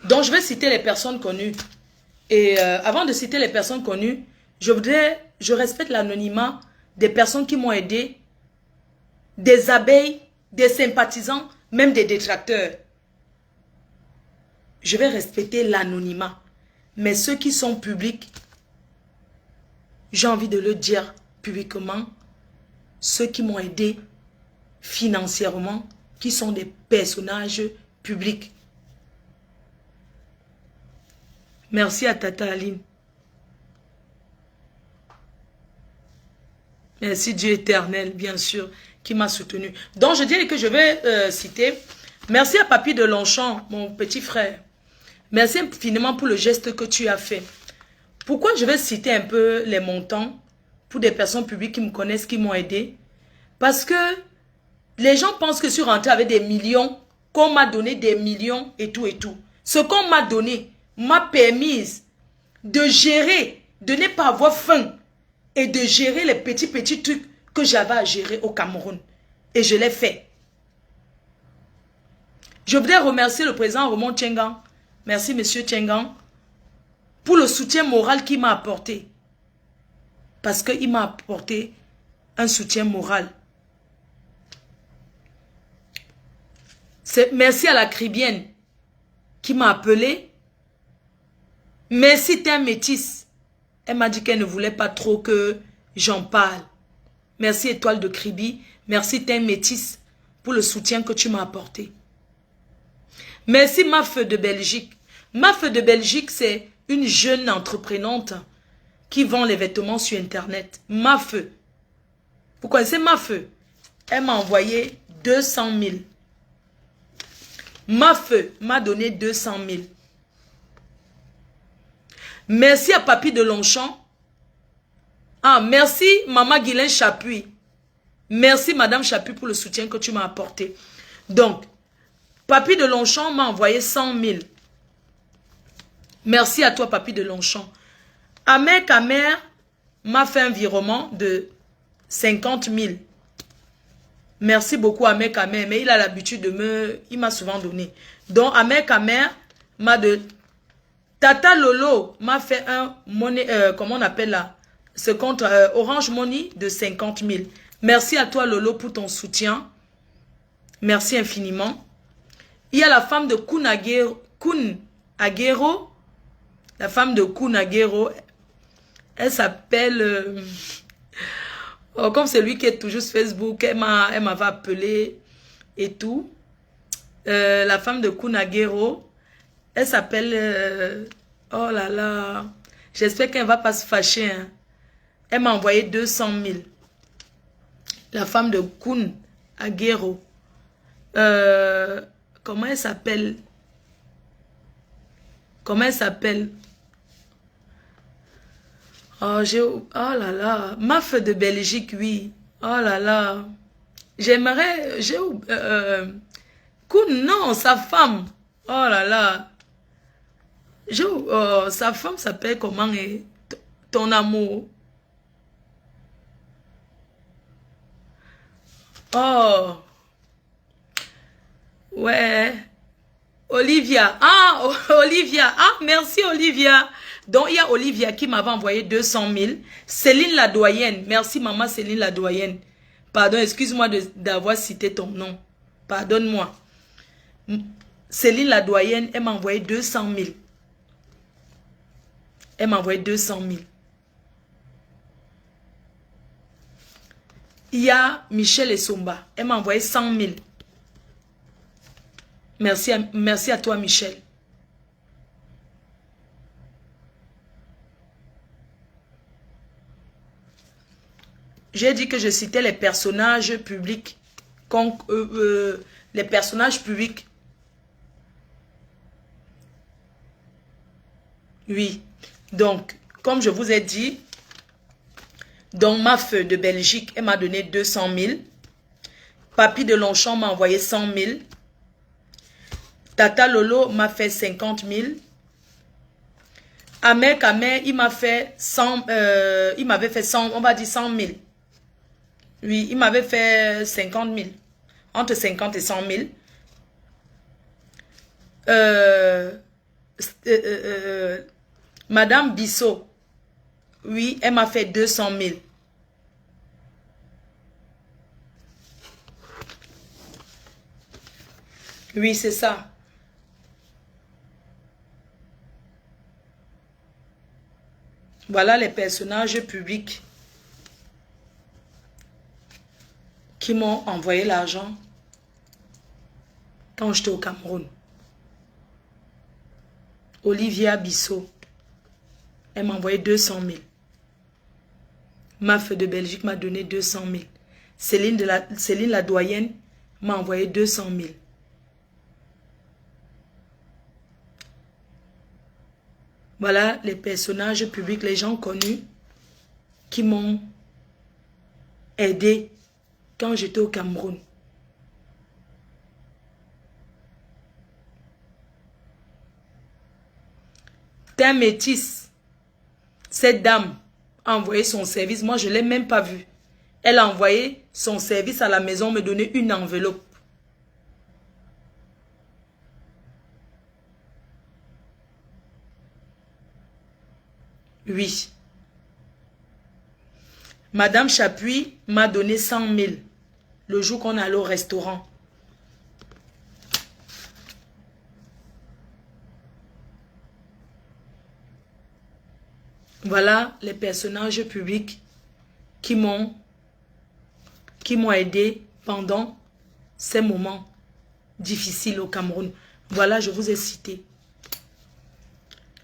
Donc, je vais citer les personnes connues. Et avant de citer les personnes connues, je respecte l'anonymat des personnes qui m'ont aidé, des abeilles, des sympathisants, même des détracteurs. Je vais respecter l'anonymat. Mais ceux qui sont publics, j'ai envie de le dire publiquement, ceux qui m'ont aidé financièrement, qui sont des personnages publics. Merci à Tata Aline. Merci Dieu éternel, bien sûr, qui m'a soutenu. Donc, je dirais que je vais citer. Merci à Papy de Longchamp, mon petit frère. Merci infiniment pour le geste que tu as fait. Pourquoi je vais citer un peu les montants pour des personnes publiques qui me connaissent, qui m'ont aidé? Parce que les gens pensent que je suis rentré avec des millions, qu'on m'a donné des millions et tout et tout. Ce qu'on m'a donné m'a permis de gérer, de ne pas avoir faim et de gérer les petits trucs que j'avais à gérer au Cameroun. Et je l'ai fait. Je voudrais remercier le président Raymond Tchengan. Merci, monsieur Tchengan, pour le soutien moral qu'il m'a apporté. Parce qu'il m'a apporté un soutien moral. Merci à la Cribienne qui m'a appelé. Merci, t'es un métis. Elle m'a dit qu'elle ne voulait pas trop que j'en parle. Merci, Étoile de Kribi. Merci, t'es un métis, pour le soutien que tu m'as apporté. Merci, Maf de Belgique. Maf de Belgique, c'est une jeune entreprenante qui vend les vêtements sur Internet. Maf. Vous connaissez Maf? Elle m'a envoyé 200 000. Maf m'a donné 200 000. Merci à Papy de Longchamp. Ah, merci Maman Guylaine Chapuis. Merci Madame Chapuis pour le soutien que tu m'as apporté. Donc, Papy de Longchamp m'a envoyé 100 000. Merci à toi, Papy de Longchamp. Amer Kamer m'a fait un virement de 50 000. Merci beaucoup, Amer Kamer. Mais il a l'habitude de me... Il m'a souvent donné. Donc, Amer Kamer m'a de... Tata Lolo m'a fait un monnaie... comment on appelle là? Ce compte Orange Money de 50 000. Merci à toi, Lolo, pour ton soutien. Merci infiniment. Il y a la femme de Kun Aguero. La femme de Kun Aguero. Elle s'appelle... oh, comme c'est lui qui est toujours sur Facebook. Elle m'avait appelé et tout. La femme de Kun Aguero. Elle s'appelle... oh là là. J'espère qu'elle ne va pas se fâcher. Hein. Elle m'a envoyé 200 000. La femme de Kun Aguero. Comment elle s'appelle? Comment elle s'appelle? Oh, oh là là. Maf de Belgique, oui. Oh là là. J'aimerais... Kun, non, sa femme. Oh là là. Sa femme s'appelle comment? Ton amour. Oh. Ouais. Olivia. Ah, Olivia. Ah, merci Olivia. Donc, il y a Olivia qui m'avait envoyé 200 000. Céline la doyenne. Merci, maman Céline la doyenne. Pardon, excuse-moi d'avoir cité ton nom. Pardonne-moi. Céline la doyenne, elle m'a envoyé 200 000. Elle m'a envoyé 200 000. Il y a Michel Essomba. Elle m'a envoyé 100 000. Merci à toi, Michel. J'ai dit que je citais les personnages publics. Les personnages publics. Oui. Donc, comme je vous ai dit, donc ma feu de Belgique, elle m'a donné 200 000. Papy de Longchamp m'a envoyé 100 000. Tata Lolo m'a fait 50 000. Amer Kamer, il m'a fait 100, il m'avait fait 100, on va dire 100 000. Oui, il m'avait fait 50 000. Entre 50 et 100 000. Madame Bissot, oui, elle m'a fait 200 000. Oui, c'est ça. Voilà les personnages publics qui m'ont envoyé l'argent quand j'étais au Cameroun. Olivia Bissot, elle m'a envoyé 200 000. Maf de Belgique m'a donné 200 000. Céline la doyenne m'a envoyé 200 000. Voilà les personnages publics, les gens connus qui m'ont aidé quand j'étais au Cameroun. T'es métisse. Cette dame a envoyé son service. Moi, je ne l'ai même pas vue. Elle a envoyé son service à la maison, me donner une enveloppe. Oui. Madame Chapuis m'a donné 100 000 le jour qu'on allait au restaurant. Voilà les personnages publics qui m'ont aidé pendant ces moments difficiles au Cameroun. Voilà, je vous ai cité.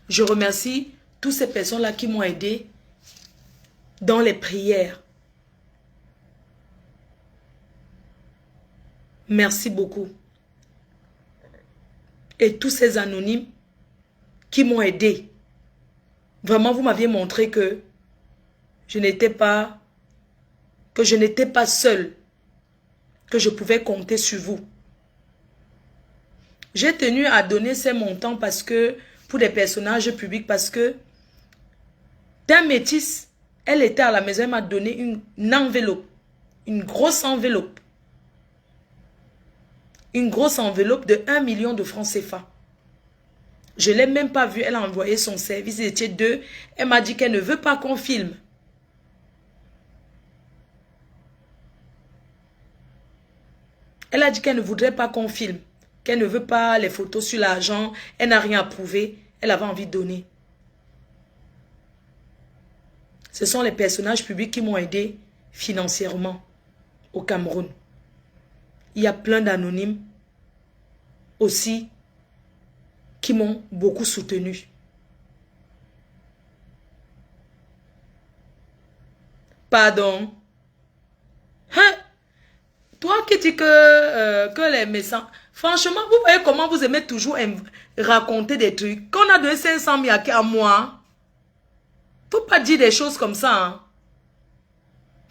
Je remercie toutes ces personnes-là qui m'ont aidé dans les prières. Merci beaucoup. Et tous ces anonymes qui m'ont aidé. Vraiment, vous m'aviez montré que je n'étais pas seule, que je pouvais compter sur vous. J'ai tenu à donner ces montants parce que, pour des personnages publics, parce que d'un métis, elle était à la maison, elle m'a donné une enveloppe, une grosse enveloppe. Une grosse enveloppe de 1 million de francs CFA. Je ne l'ai même pas vue, elle a envoyé son service, il était 2. Elle m'a dit qu'elle ne veut pas qu'on filme. Elle a dit qu'elle ne voudrait pas qu'on filme, qu'elle ne veut pas les photos sur l'argent, elle n'a rien approuvé, elle avait envie de donner. Ce sont les personnages publics qui m'ont aidé financièrement au Cameroun. Il y a plein d'anonymes aussi qui m'ont beaucoup soutenu. Pardon. Hein? Toi qui dis que les messages... Franchement, vous voyez comment vous aimez toujours raconter des trucs. Qu'on a donné 500 000 à moi. Faut pas dire des choses comme ça. Hein.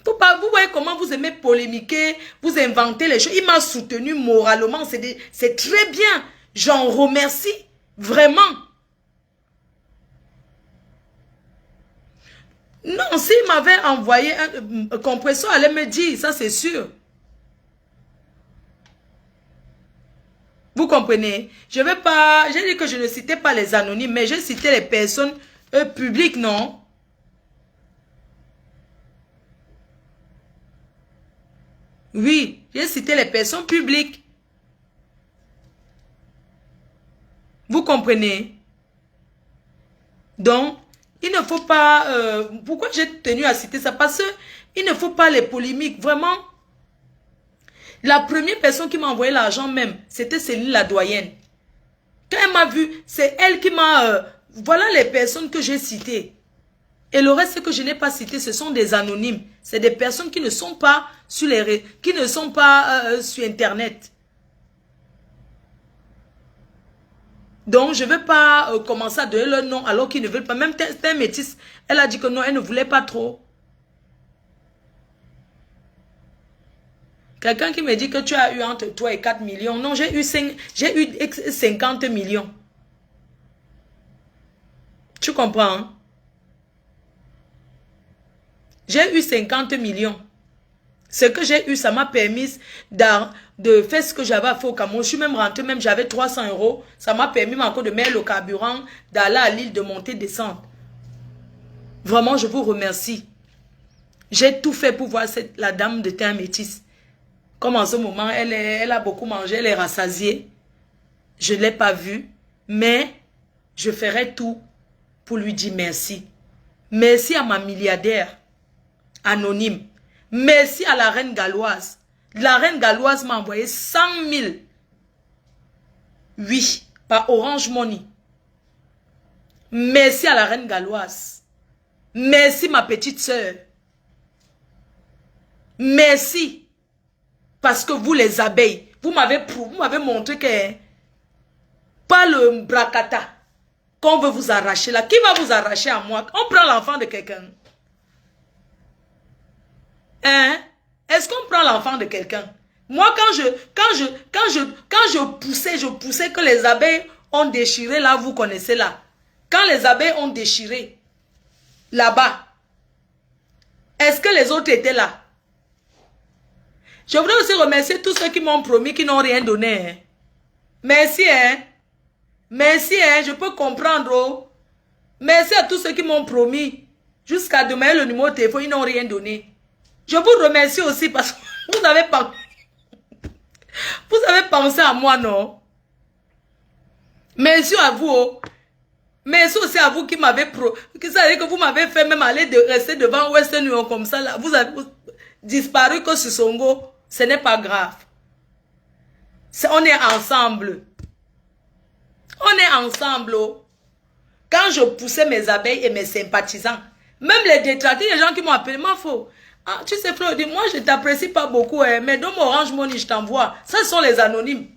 Faut pas, vous voyez comment vous aimez polémiquer, vous inventez les choses. Il m'a soutenu moralement. C'est très bien. J'en remercie. Vraiment. Non, s'il m'avait envoyé un compresseur, allait me dire, ça c'est sûr. Vous comprenez? Je vais pas, j'ai dit que je ne citais pas les anonymes, mais j'ai cité les personnes Public, non? Oui, j'ai cité les personnes publiques. Vous comprenez? Donc, il ne faut pas... pourquoi j'ai tenu à citer ça? Parce qu'il ne faut pas les polémiques. Vraiment, la première personne qui m'a envoyé l'argent même, c'était Céline la doyenne. Quand elle m'a vu, c'est elle qui m'a... voilà les personnes que j'ai citées. Et le reste que je n'ai pas cité, ce sont des anonymes. C'est des personnes qui ne sont pas sur les qui ne sont pas sur Internet. Donc, je ne vais pas commencer à donner leur nom alors qu'ils ne veulent pas. Même un métis, elle a dit que non, elle ne voulait pas trop. Quelqu'un qui me dit que tu as eu entre 3 et 4 millions. Non, j'ai eu 50 millions. Tu comprends, hein? J'ai eu 50 millions. Ce que j'ai eu, ça m'a permis de faire ce que j'avais à faire au Cameroun. Je suis même rentrée, même j'avais 300 €. Ça m'a permis encore de mettre le carburant, d'aller à l'île, de monter, descendre. Vraiment, je vous remercie. J'ai tout fait pour voir la dame de teint métis. Comme en ce moment, elle a beaucoup mangé, elle est rassasiée. Je ne l'ai pas vue, mais je ferai tout pour lui dire merci. Merci à ma milliardaire anonyme. Merci à la reine galloise. La reine galloise m'a envoyé 100 000. Oui, par Orange Money. Merci à la reine galloise. Merci ma petite sœur. Merci. Parce que vous les abeilles, vous m'avez montré que pas le bracata qu'on veut vous arracher là. Qui va vous arracher à moi? On prend l'enfant de quelqu'un. Hein? Est-ce qu'on prend l'enfant de quelqu'un? Moi, quand je poussais que les abeilles ont déchiré là, vous connaissez là. Quand les abeilles ont déchiré là-bas, est-ce que les autres étaient là? Je voudrais aussi remercier tous ceux qui m'ont promis, qui n'ont rien donné. Hein. Merci, hein. Merci, hein. Je peux comprendre, oh. Merci à tous ceux qui m'ont promis. Jusqu'à demain, le numéro de téléphone, ils n'ont rien donné. Je vous remercie aussi parce que vous avez pensé à moi, non? Merci à vous, oh. Merci aussi à vous qui m'avez que vous m'avez fait même aller rester devant Western Union comme ça, là. Vous avez disparu que ce Songo. Ce n'est pas grave. On est ensemble. On est ensemble. Oh. Quand je poussais mes abeilles et mes sympathisants, même les détracteurs, les gens qui m'ont appelé, ma faux. Ah, tu sais, Flo, moi je t'apprécie pas beaucoup, hein, mais dans mon Orange Money, je t'envoie. Ça, ce sont les anonymes.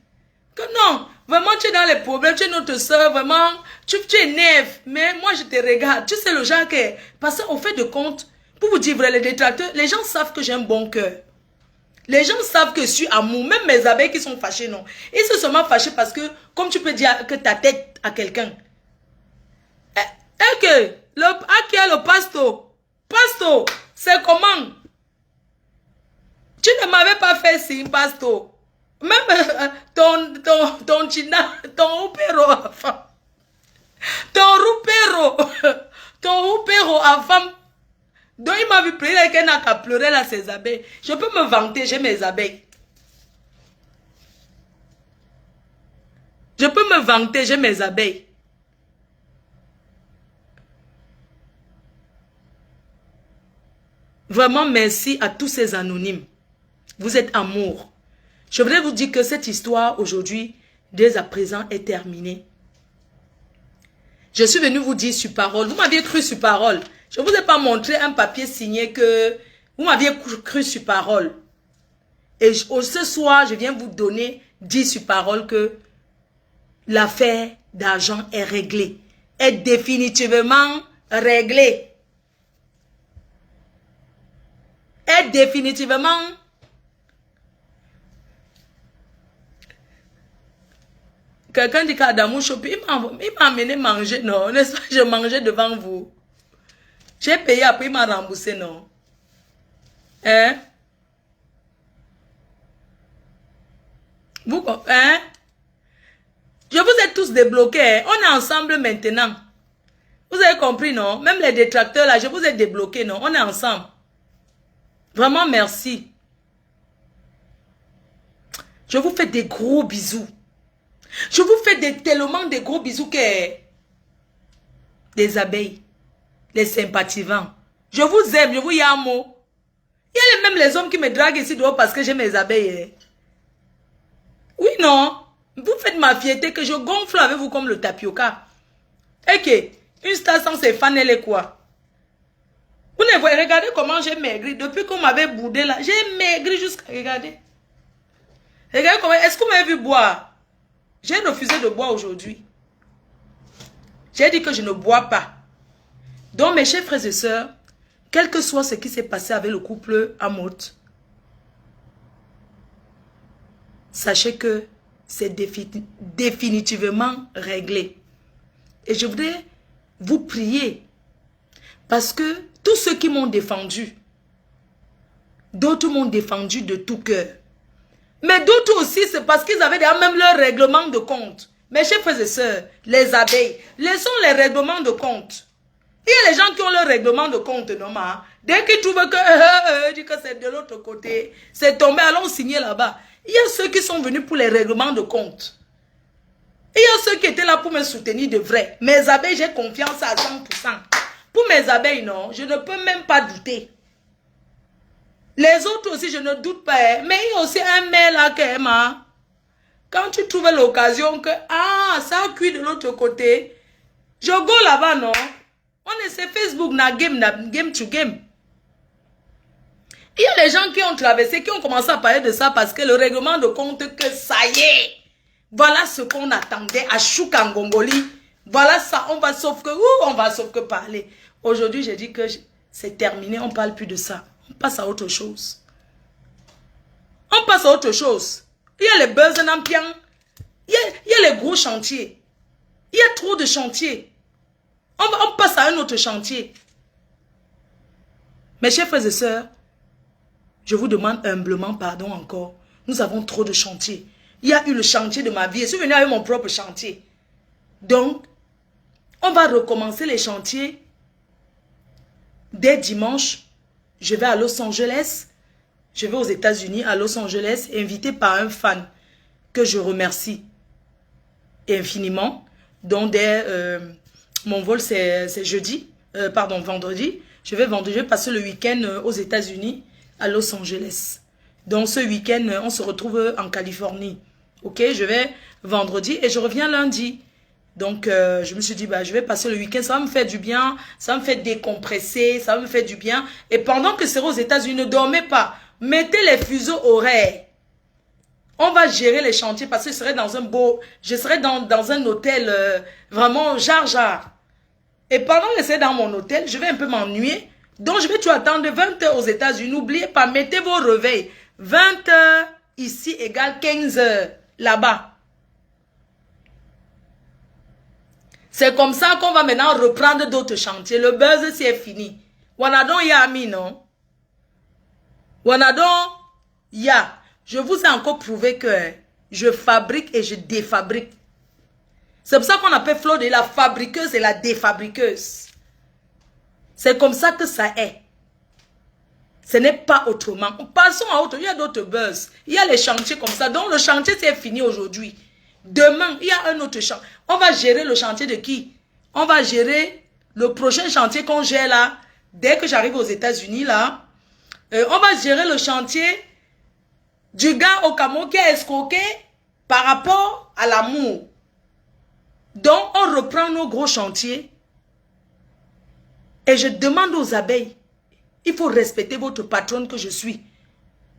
Que non, vraiment, tu es dans les problèmes, tu es notre soeur, vraiment, tu es nève, mais moi je te regarde. Tu sais, le genre que, parce qu'au fait de compte, pour vous dire vrai, les détracteurs, les gens savent que j'ai un bon cœur. Les gens savent que je suis amour, même mes abeilles qui sont fâchées, non. Ils sont seulement fâchés parce que, comme tu peux dire que ta tête à quelqu'un. Et que, qui est le pasto? Pasto, c'est comment? Tu ne m'avais pas fait signe, pasto. Même ton china, ton upero enfant. Ton upero enfant. Donc il m'a vu pleurer, qu'elle n'a qu'à pleurer là, ses abeilles. Je peux me vanter, j'ai mes abeilles. Je peux me vanter, j'ai mes abeilles. Vraiment, merci à tous ces anonymes. Vous êtes amour. Je voudrais vous dire que cette histoire, aujourd'hui, dès à présent, est terminée. Je suis venu vous dire sur parole. Vous m'aviez cru sur parole. Je ne vous ai pas montré un papier signé que vous m'aviez cru sur parole. Et ce soir, je viens vous donner, dire sur parole que l'affaire d'argent est réglée. Est définitivement réglée. Est définitivement... Quelqu'un dit qu'Adamou Chopi, il m'a amené manger, non? N'est-ce pas? Je mangeais devant vous. J'ai payé après, il m'a remboursé, non? Hein? Vous, hein? Je vous ai tous débloqués. On est ensemble maintenant. Vous avez compris, non? Même les détracteurs, là, je vous ai débloqué, non? On est ensemble. Vraiment, merci. Je vous fais des gros bisous. Je vous fais tellement de gros bisous que... Des abeilles. Les sympathisants. Je vous aime, je vous y a un mot. Il y a même les hommes qui me draguent ici dehors parce que j'ai mes abeilles. Oui, non? Vous faites ma fierté que je gonfle avec vous comme le tapioca. Et que, une star sans ses fans, elle est quoi? Vous ne voyez, regardez comment j'ai maigri. Depuis qu'on m'avait boudé là, j'ai maigri jusqu'à regarder. Regardez comment, est-ce que vous m'avez vu boire? J'ai refusé de boire aujourd'hui. J'ai dit que je ne bois pas. Donc mes chers frères et sœurs, quel que soit ce qui s'est passé avec le couple Amout, sachez que c'est définitivement réglé. Et je voudrais vous prier parce que tous ceux qui m'ont défendu, d'autres m'ont défendu de tout cœur. Mais d'autres aussi, c'est parce qu'ils avaient déjà même leur règlement de compte. Mes chers frères et sœurs, les abeilles, laissons les règlements de compte. Il y a les gens qui ont leur règlement de compte, non, ma. Dès qu'ils trouvent que c'est de l'autre côté, c'est tombé, allons signer là-bas. Il y a ceux qui sont venus pour les règlements de compte. Il y a ceux qui étaient là pour me soutenir de vrai. Mes abeilles, j'ai confiance à 100%. Pour mes abeilles, non, je ne peux même pas douter. Les autres aussi, je ne doute pas. Hein. Mais il y a aussi un mail là qui est ma. Quand tu trouves l'occasion que, ah, ça a cuit de l'autre côté, je go là-bas, non? On est sur Facebook, game to game. Il y a les gens qui ont traversé, qui ont commencé à parler de ça parce que le règlement de compte, que ça y est. Voilà ce qu'on attendait à Choukangongoli. Voilà ça, on va sauf que parler. Aujourd'hui, j'ai dit que c'est terminé, on ne parle plus de ça. On passe à autre chose. On passe à autre chose. Il y a les buzz en ampiang. Il y a les gros chantiers. Il y a trop de chantiers. On passe à un autre chantier. Mes chers frères et sœurs, je vous demande humblement pardon encore. Nous avons trop de chantiers. Il y a eu le chantier de ma vie. Je suis venu avec mon propre chantier. Donc, on va recommencer les chantiers. Dès dimanche, je vais à Los Angeles. Je vais aux États-Unis, à Los Angeles, invité par un fan que je remercie infiniment. Donc, mon vol, c'est jeudi. Vendredi. Je vais passer le week-end aux États-Unis, à Los Angeles. Donc, ce week-end, on se retrouve en Californie. Ok, je vais vendredi et je reviens lundi. Donc, je me suis dit, bah, je vais passer le week-end. Ça va me faire du bien. Ça va me faire décompresser. Ça va me faire du bien. Et pendant que c'est aux États-Unis, ne dormez pas. Mettez les fuseaux horaires. On va gérer les chantiers parce que je serai dans un hôtel vraiment jar. Et pendant que c'est dans mon hôtel, je vais un peu m'ennuyer. Donc, je vais tout attendre 20 h aux États-Unis. N'oubliez pas, mettez vos réveils. 20 h ici égale 15 h là-bas. C'est comme ça qu'on va maintenant reprendre d'autres chantiers. Le buzz, c'est fini. Wanadon Yami, non? Wanadon Ya. Je vous ai encore prouvé que je fabrique et je défabrique. C'est pour ça qu'on appelle Flo de la fabriqueuse et la défabriqueuse. C'est comme ça que ça est. Ce n'est pas autrement. Passons à autre. Il y a d'autres buzz. Il y a les chantiers comme ça. Donc le chantier, c'est fini aujourd'hui. Demain, il y a un autre chantier. On va gérer le chantier de qui? On va gérer le prochain chantier qu'on gère là. Dès que j'arrive aux États-Unis là. On va gérer le chantier du gars au camo qui a escroqué par rapport à l'amour. Donc, on reprend nos gros chantiers. Et je demande aux abeilles, il faut respecter votre patronne que je suis.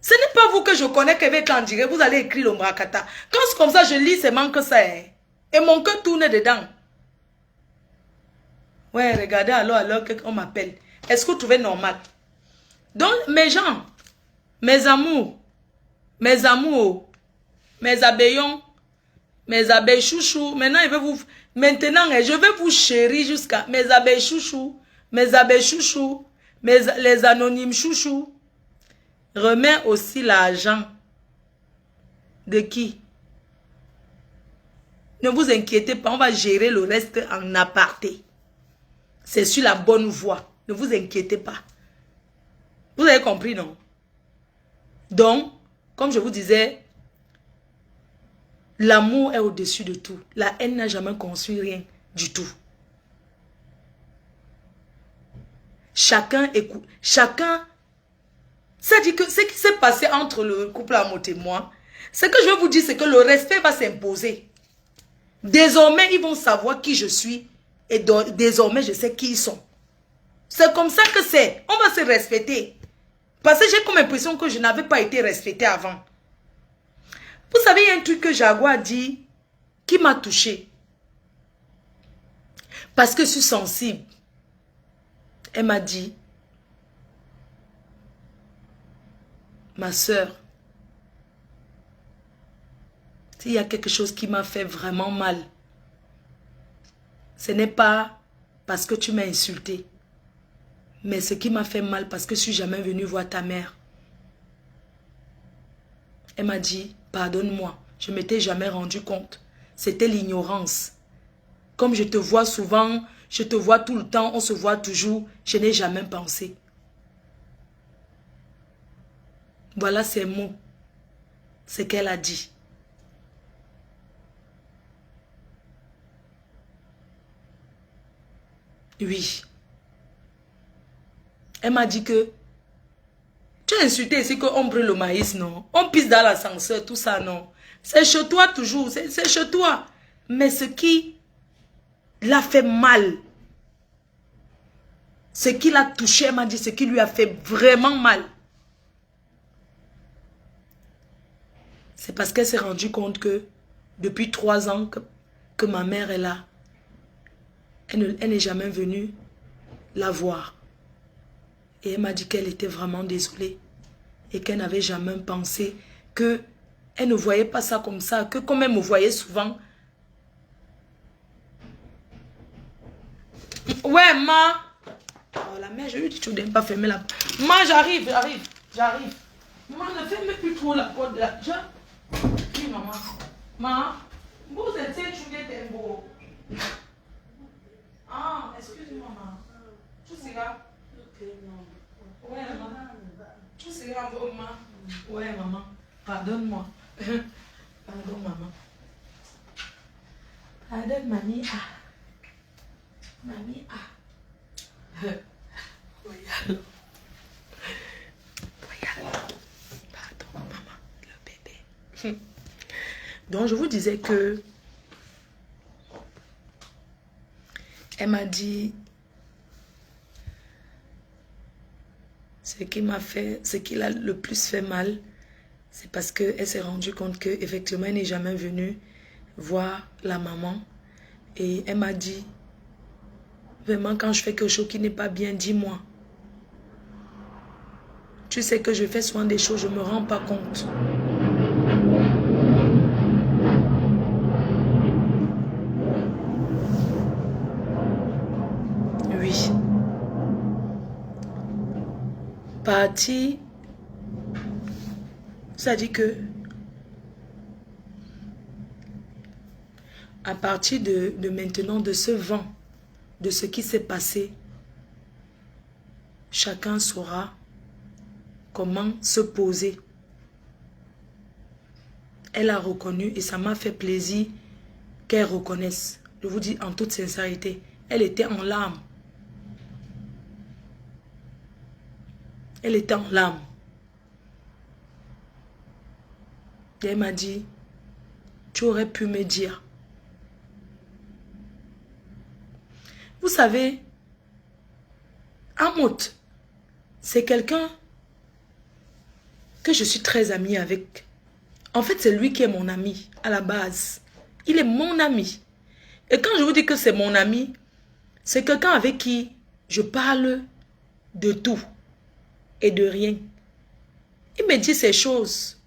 Ce n'est pas vous que je connais qu'avec Kandiré, vous allez écrire le Mrakata. Quand c'est comme ça, je lis seulement que ça est. Et mon cœur tourne dedans. Ouais, regardez alors qu'on m'appelle. Est-ce que vous trouvez normal? Donc, mes gens, mes amours, mes abeillons, mes abeilles chouchous, maintenant, je vais vous chérir jusqu'à mes abeilles chouchous, les anonymes chouchous. Remets aussi l'argent. De qui? Ne vous inquiétez pas, on va gérer le reste en aparté. c'est sur la bonne voie. Ne vous inquiétez pas. Vous avez compris, non? Donc, comme je vous disais, l'amour est au-dessus de tout. La haine n'a jamais construit rien du tout. Chacun écoute. Chacun... C'est-à-dire que ce qui s'est passé entre le couple Amote et moi, ce que je veux vous dire, c'est que le respect va s'imposer. Désormais, ils vont savoir qui je suis. Et désormais, je sais qui ils sont. C'est comme ça que c'est. On va se respecter. Parce que j'ai comme l'impression que je n'avais pas été respectée avant. Vous savez, il y a un truc que Jaguar a dit qui m'a touchée. Parce que je suis sensible. Elle m'a dit, ma soeur, s'il y a quelque chose qui m'a fait vraiment mal, ce n'est pas parce que tu m'as insulté, mais ce qui m'a fait mal parce que je suis jamais venue voir ta mère. Elle m'a dit, pardonne-moi, je ne m'étais jamais rendu compte. C'était l'ignorance. Comme je te vois souvent, je te vois tout le temps, on se voit toujours, je n'ai jamais pensé. Voilà ces mots, ce qu'elle a dit. Oui. Elle m'a dit que tu as insulté ici qu'on brûle le maïs, non? On pisse dans l'ascenseur, tout ça, non? C'est chez toi toujours, c'est chez toi. Mais ce qui l'a fait mal, ce qui l'a touché, elle m'a dit, ce qui lui a fait vraiment mal, c'est parce qu'elle s'est rendue compte que depuis 3 ans que ma mère est là, elle n'est jamais venue la voir. Et elle m'a dit qu'elle était vraiment désolée. Et qu'elle n'avait jamais pensé que elle ne voyait pas ça comme ça. Que comme elle me voyait souvent. Ouais, ma. Oh, la mère, je lui dis, tu n'aimes pas fermer la porte. Ma, j'arrive. Maman, ne ferme plus trop la porte de la... Oui, maman. Maman, vous êtes tu beau. Ah, excuse-moi, maman. Tu sais là? Ouais, maman. Tu sais là, maman. Ouais, maman. Pardonne-moi. Pardon, maman. Pardonne, mamie. Ah. Mamie. Ah. Regarde. Pardon, maman. Le bébé. Donc, je vous disais que elle m'a dit ce qui l'a le plus fait mal, c'est parce qu'elle s'est rendue compte qu'effectivement, elle n'est jamais venue voir la maman. Et elle m'a dit, vraiment, quand je fais quelque chose qui n'est pas bien, dis-moi. Tu sais que je fais souvent des choses, je ne me rends pas compte. Oui. Parti, ça dit que à partir de maintenant, de ce vent, de ce qui s'est passé, chacun saura comment se poser. Elle a reconnu et ça m'a fait plaisir qu'elle reconnaisse. Je vous dis en toute sincérité, elle était en larmes. Elle était en larmes. Et elle m'a dit, tu aurais pu me dire. Vous savez, Amote, c'est quelqu'un que je suis très amie avec. En fait, c'est lui qui est mon ami à la base. Il est mon ami. Et quand je vous dis que c'est mon ami, c'est quelqu'un avec qui je parle de tout et de rien. Il me dit ces choses.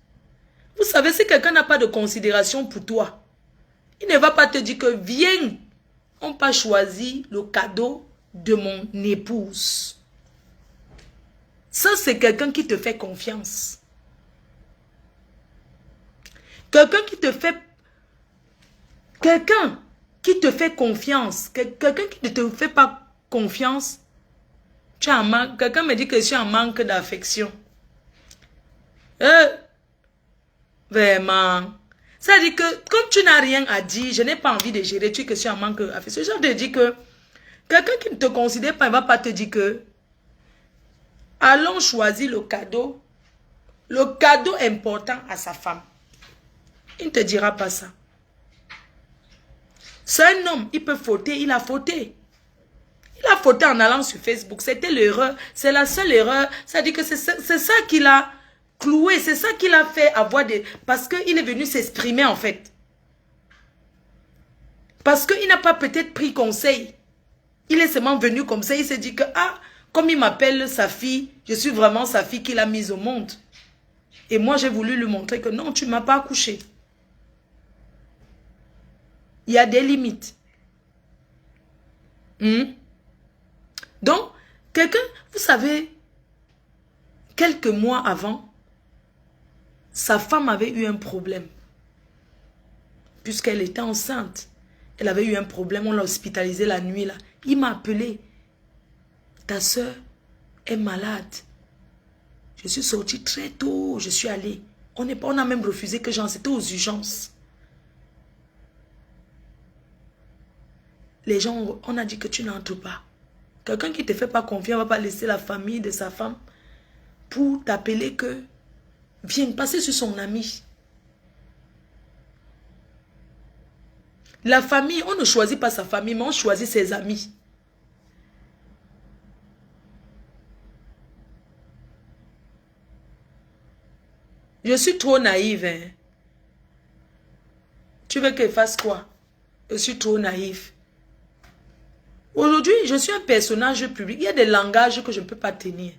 Vous savez, si quelqu'un n'a pas de considération pour toi, il ne va pas te dire que viens, on n'a pas choisi le cadeau de mon épouse. Ça, c'est quelqu'un qui te fait confiance. Quelqu'un qui te fait... Quelqu'un qui te fait confiance. Quelqu'un qui ne te fait pas confiance. Tu as un manque. Quelqu'un me dit que je suis en manque d'affection. Vraiment. Ça veut dire que comme tu n'as rien à dire, je n'ai pas envie de gérer, tu dis que je suis en manque d'affection. Je te dis que quelqu'un qui ne te considère pas, il ne va pas te dire que allons choisir le cadeau important à sa femme. Il ne te dira pas ça. C'est un homme, il peut fauter, il a fauté. Il a fauté en allant sur Facebook. C'était l'erreur. C'est la seule erreur. Ça dit que c'est ça qu'il a cloué. C'est ça qu'il a fait avoir des... Parce qu'il est venu s'exprimer en fait. Parce qu'il n'a pas peut-être pris conseil. Il est seulement venu comme ça. Il s'est dit que, ah, comme il m'appelle sa fille, je suis vraiment sa fille qu'il a mise au monde. Et moi, j'ai voulu lui montrer que non, tu ne m'as pas accouché. Il y a des limites. Donc, quelqu'un, vous savez, quelques mois avant, sa femme avait eu un problème. Puisqu'elle était enceinte. Elle avait eu un problème, on l'a hospitalisée la nuit là. Il m'a appelé. Ta soeur est malade. Je suis sortie très tôt, je suis allée. On a même refusé que j'en... C'était aux urgences. Les gens, on a dit que tu n'entres pas. Quelqu'un qui ne te fait pas confiance ne va pas laisser la famille de sa femme pour t'appeler que viens passer sur son ami. La famille, on ne choisit pas sa famille, mais on choisit ses amis. Je suis trop naïve. Hein? Tu veux qu'elle fasse quoi? Je suis trop naïve. Aujourd'hui, je suis un personnage public. Il y a des langages que je ne peux pas tenir.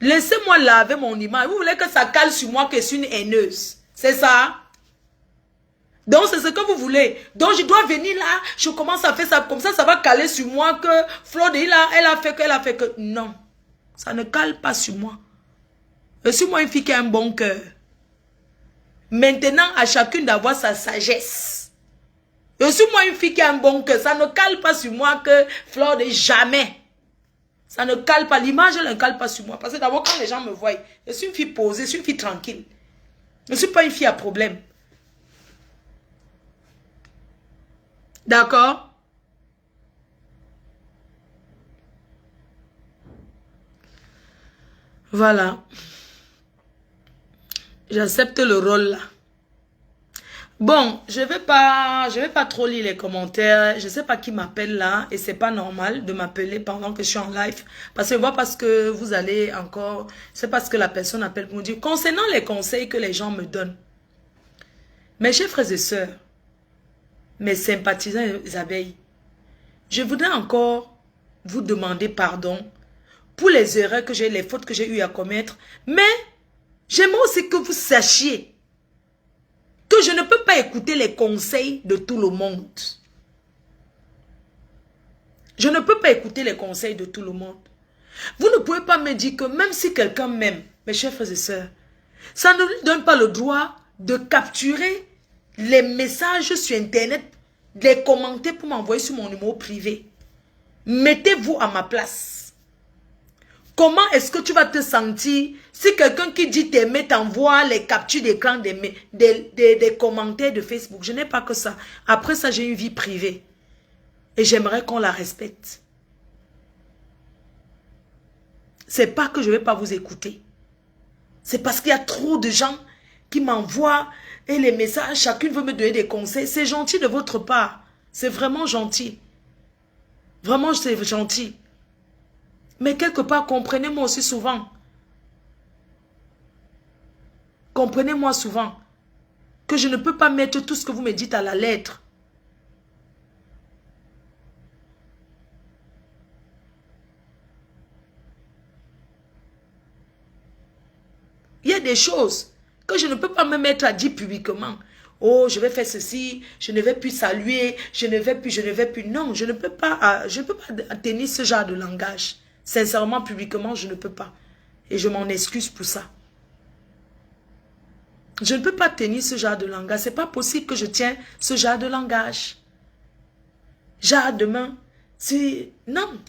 Laissez-moi laver mon image. Vous voulez que ça cale sur moi que je suis une haineuse. C'est ça? Donc, c'est ce que vous voulez. Donc, je dois venir là. Je commence à faire ça. Comme ça va caler sur moi que Flodé, là, elle a fait que... Non. Ça ne cale pas sur moi. Je suis moi une fille qui a un bon cœur. Maintenant, à chacune d'avoir sa sagesse. Je suis moi une fille qui a un bon cœur. Ça ne cale pas sur moi que Flodé, jamais. Ça ne cale pas. L'image, elle ne cale pas sur moi. Parce que d'abord, quand les gens me voient, je suis une fille posée, je suis une fille tranquille. Je ne suis pas une fille à problème. D'accord? Voilà. J'accepte le rôle là. Bon, je vais pas trop lire les commentaires. Je sais pas qui m'appelle là et c'est pas normal de m'appeler pendant que je suis en live parce que moi parce que vous allez encore, c'est parce que la personne appelle pour me dire concernant les conseils que les gens me donnent. Mes chers frères et sœurs, mes sympathisants les abeilles, je voudrais encore vous demander pardon pour les erreurs que j'ai, les fautes que j'ai eu à commettre, mais j'aimerais aussi que vous sachiez que je ne peux pas écouter les conseils de tout le monde. Je ne peux pas écouter les conseils de tout le monde. Vous ne pouvez pas me dire que même si quelqu'un m'aime, mes chers frères et sœurs, ça ne lui donne pas le droit de capturer les messages sur Internet, de les commenter pour m'envoyer sur mon numéro privé. Mettez-vous à ma place. Comment est-ce que tu vas te sentir si quelqu'un qui dit t'aimer t'envoie les captures d'écran des commentaires de Facebook? Je n'ai pas que ça. Après ça, j'ai une vie privée. Et j'aimerais qu'on la respecte. C'est pas que je ne vais pas vous écouter. C'est parce qu'il y a trop de gens qui m'envoient et les messages. Chacune veut me donner des conseils. C'est gentil de votre part. C'est vraiment gentil. Vraiment, c'est gentil. Mais quelque part, comprenez-moi aussi souvent. Comprenez-moi souvent que je ne peux pas mettre tout ce que vous me dites à la lettre. Il y a des choses que je ne peux pas me mettre à dire publiquement. Oh, je vais faire ceci, je ne vais plus saluer, je ne vais plus. Non, je ne peux pas tenir ce genre de langage. Sincèrement, publiquement, je ne peux pas. Et je m'en excuse pour ça. Je ne peux pas tenir ce genre de langage. Ce n'est pas possible que je tienne ce genre de langage. Genre demain, Non.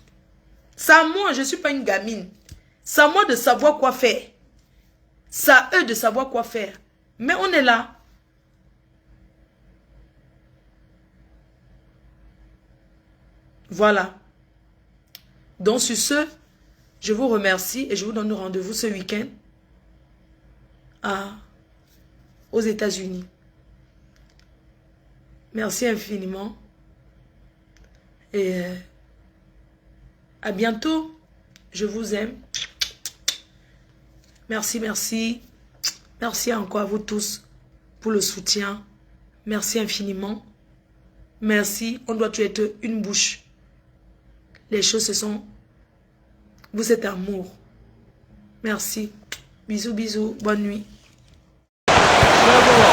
C'est à moi, je ne suis pas une gamine. C'est à moi de savoir quoi faire. C'est à eux de savoir quoi faire. Mais on est là. Voilà. Donc sur ce, je vous remercie et je vous donne rendez-vous ce week-end aux États-Unis. Merci infiniment. Et à bientôt. Je vous aime. Merci, merci. Merci encore à vous tous pour le soutien. Merci infiniment. Merci. On doit être une bouche. Les choses se sont... Vous êtes amour. Merci. Bisous, bisous. Bonne nuit. Bravo.